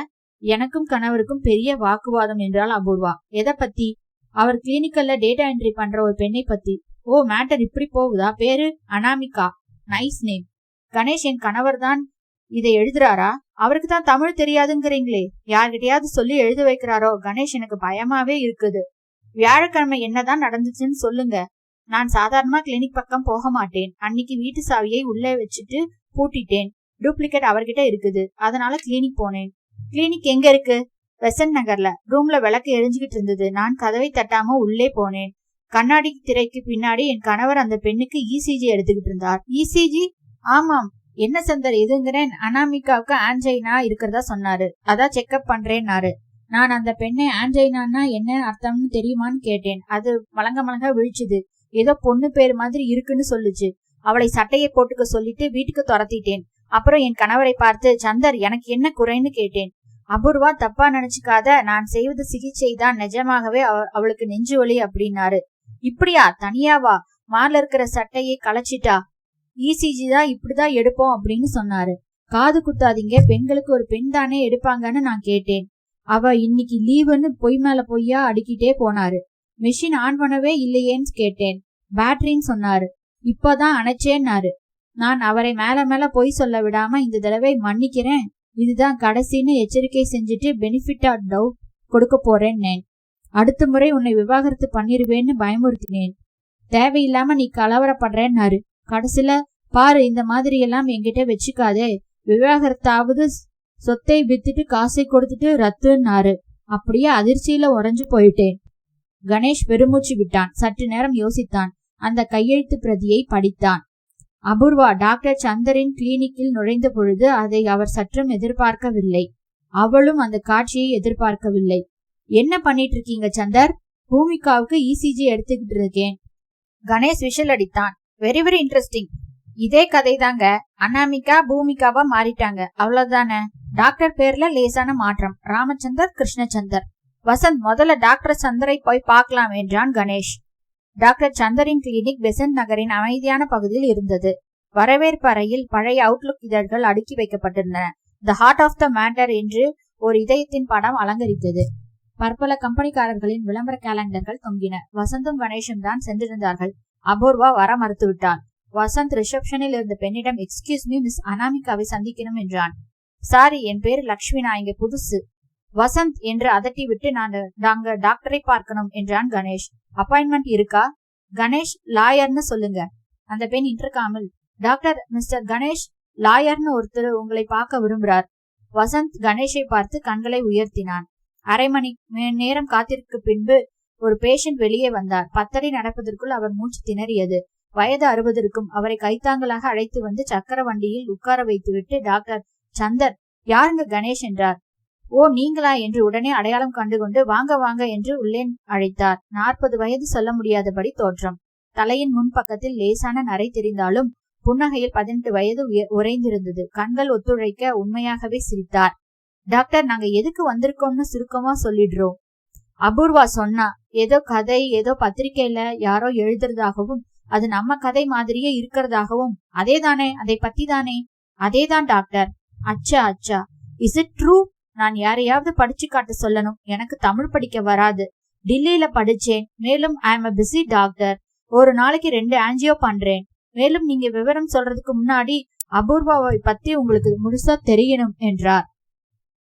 எனக்கும் கணவருக்கும் பெரிய வாக்குவாதம் என்றால் அபூர்வா. எதை பத்தி? அவர் கிளினிக்கல்ல டேட்டா என்ட்ரி பண்ற ஒரு பெண்ணை பத்தி. ஓ, மேட்டர் இப்படி போகுதா? பேரு அனாமிகா. Nice name. கணேஷ், என் கணவர் தான் இதை எழுதுறாரா? அவருக்கு தான் தமிழ் தெரியாதுங்கிறீங்களே, யார்கிட்டயாவது சொல்லி எழுத வைக்கிறாரோ? கணேஷ், எனக்கு பயமாவே இருக்குது. வியாழக்கிழமை என்னதான் நடந்துச்சுன்னு சொல்லுங்க. நான் சாதாரணமா கிளினிக் பக்கம் போக மாட்டேன். அன்னைக்கு வீட்டு சாவியை உள்ளே வச்சுட்டு பூட்டிட்டேன். டூப்ளிகேட் அவர்கிட்ட இருக்குது, அதனால கிளினிக் போனேன். கிளினிக் எங்க இருக்கு? பெசன்ட் நகர்ல. ரூம்ல விளக்கு எரிஞ்சுக்கிட்டு இருந்தது. நான் கதவை தட்டாம உள்ளே போனேன். கண்ணாடி திரைக்கு பின்னாடி என் கணவர் அந்த பெண்ணுக்கு இசிஜி எடுத்துக்கிட்டு இருந்தார். இசிஜி? ஆமாம். என்ன சந்தர் எதுங்கிறேன்? அனாமிகாவுக்கு ஆன்ஜைனா இருக்கிறதா சொன்னாரு. அதான் செக்அப் பண்றேன்னாரு. நான் அந்த பெண்ணை ஆன்ஜைனான்னா என்ன அர்த்தம்னு தெரியுமான்னு கேட்டேன். அது மலங்க விழிச்சுது. ஏதோ பொண்ணு பேர் மாதிரி இருக்குன்னு சொல்லுச்சு. அவளை சட்டையை போட்டுக்க சொல்லிட்டு வீட்டுக்கு துரத்திட்டேன். அப்புறம் என் கணவரை பார்த்து, சந்தர், எனக்கு என்ன குறைன்னு கேட்டேன். அபூர்வா, தப்பா நினைச்சுக்காத, நான் செய்வது சிகிச்சை தான். நிஜமாகவே அவளுக்கு நெஞ்சு வலி அப்படின்னாரு. இப்படியா? தனியாவா? மார்ல இருக்கிற சட்டையை களைச்சிட்டா? இசிஜி தான் இப்படிதான் எடுப்போம் அப்படின்னு சொன்னாரு. காது குத்தாதீங்க, பெண்களுக்கு ஒரு பெண் தானே எடுப்பாங்கன்னு நான் கேட்டேன். அவ இன்னைக்கு லீவுன்னு பொய் மேல பொய்யா அடிக்கிட்டே போனாரு. மெஷின் ஆன் பண்ணவே இல்லையேன்னு கேட்டேன். பேட்டரின்னு சொன்னாரு. இப்பதான் அணைச்சேன்னாரு. நான் அவரை மேல பொய் சொல்ல விடாம இந்த தடவை மன்னிக்கிறேன், இதுதான் கடைசின்னு எச்சரிக்கை செஞ்சுட்டு பெனிஃபிட் ஆஃப் டவுட் கொடுக்க போறேன்னு. அடுத்த முறை உன்னை விவாகரத்து பண்ணிருவேன்னு பயமுறுத்தினேன். தேவையில்லாம நீ கலவரப்படுறேன்னாரு. கடைசில, பாரு, இந்த மாதிரி எல்லாம் என்கிட்ட வச்சுக்காதே, விவாகரத்தாவது சொத்தை வித்துட்டு காசை கொடுத்துட்டு ரத்துன்னாரு. அப்படியே அதிர்ச்சியில உறைஞ்சு போயிட்டேன். கணேஷ் பெருமூச்சு விட்டான். சற்று நேரம் யோசித்தான். அந்த கையெழுத்து பிரதியை படித்தான். அபூர்வா டாக்டர் சந்தரின் கிளினிக்கில் நுழைந்த பொழுது அதை அவர் சற்றும் எதிர்பார்க்கவில்லை. அவளும் அந்த காட்சியை எதிர்பார்க்கவில்லை. என்ன பண்ணிட்டு இருக்கீங்க சந்தர்? பூமிகாவுக்கு இசிஜி எடுத்துக்கிட்டு இருக்கேன். கணேஷ் விஷல் அடித்தான். Very very interesting. இதே கதை தாங்க. அனாமிகா பூமிகாவா மாறிட்டாங்க, அவ்வளவுதானே. டாக்டர் பேர்ல லேசான மாற்றம். ராமச்சந்தர், கிருஷ்ணச்சந்தர். வசந்த், முதல்ல டாக்டர் சந்தரை போய் பார்க்கலாம் என்றான் கணேஷ். டாக்டர் சந்தரின் கிளினிக் பெசன்ட் நகரின் அமைதியான பகுதியில் இருந்தது. வரவேற்பு அறையில் பழைய அவுட்லுக் இதழ்கள் அடுக்கி வைக்கப்பட்டிருந்தன. The heart of the matter என்று ஒரு இதயத்தின் படம் அலங்கரித்தது. பற்பல கம்பெனிக்காரர்களின் விளம்பர கேலண்டர்கள் தொங்கின. வசந்தும் கணேஷும் தான் சென்றிருந்தார்கள். அபூர்வா வர மறுத்துவிட்டாள். வசந்த் ரிசப்ஷனில் இருந்த பெண்ணிடம், எக்ஸ்கியூஸ் மீ, மிஸ் அனாமிகாவை சந்திக்கணும் என்றான். சாரி, என் பேரு லக்ஷ்மி, நான் இங்க புதுசு. வசந்த் என்று அதட்டி விட்டு, நாங்க டாக்டரை பார்க்கணும் என்றான் கணேஷ். அப்பாயின்மெண்ட் இருக்கா? கணேஷ், லாயர்னு சொல்லுங்க. அந்த பெண் இன்டர்காமில், டாக்டர், மிஸ்டர் கணேஷ் லாயர்னு ஒருத்தர் உங்களை பார்க்க விரும்புறார். வசந்த் கணேஷை பார்த்து கண்களை உயர்த்தினான். அரை மணி நேரம் காத்திருக்கு பின்பு ஒரு பேஷண்ட் வெளியே வந்தார். 10 அடி நடப்பதற்குள் அவர் மூச்சு திணறியது. வயது 60 இருக்கும். அவரை கைத்தாங்களாக அழைத்து வந்து சக்கர வண்டியில் உட்கார வைத்துவிட்டு, டாக்டர் சந்தர், யாருங்க கணேஷ் என்றார். ஓ, நீங்களா என்று உடனே அடையாளம் கண்டுகொண்டு, வாங்க வாங்க என்று உள்ளே அழைத்தார். 40 வயது சொல்ல முடியாதபடி தோற்றம். தலையின் முன்பக்கத்தில் லேசான நரை தெரிந்தாலும் புன்னகையில் 18 வயது உறைந்திருந்தது. கண்கள் ஒத்துழைக்க உண்மையாகவே சிரித்தார். டாக்டர், நாங்க எதுக்கு வந்திருக்கோம்னு சுருக்கமா சொல்லிடுறோம். அபூர்வா சொன்னா, ஏதோ கதை, ஏதோ பத்திரிக்கையில யாரோ எழுதுறதாகவும் அது நம்ம கதை மாதிரியே இருக்கிறதாகவும். அதேதானே, அதை பத்தி தானே? அதேதான் டாக்டர். அச்சா அச்சா, இஸ் இட் ட்ரூ? நான் யாரையாவது படிச்சு காட்ட சொல்லணும். எனக்கு தமிழ் படிக்க வராது. டில்லியில படிச்சேன். மேலும் I am a busy doctor. ஒரு நாளைக்கு 2 ஆன்ஜியோ பண்றேன். மேலும் நீங்க விவரம் சொல்றதுக்கு முன்னாடி அபூர்வாவை பத்தி உங்களுக்கு முழுசா தெரியணும் என்றார்.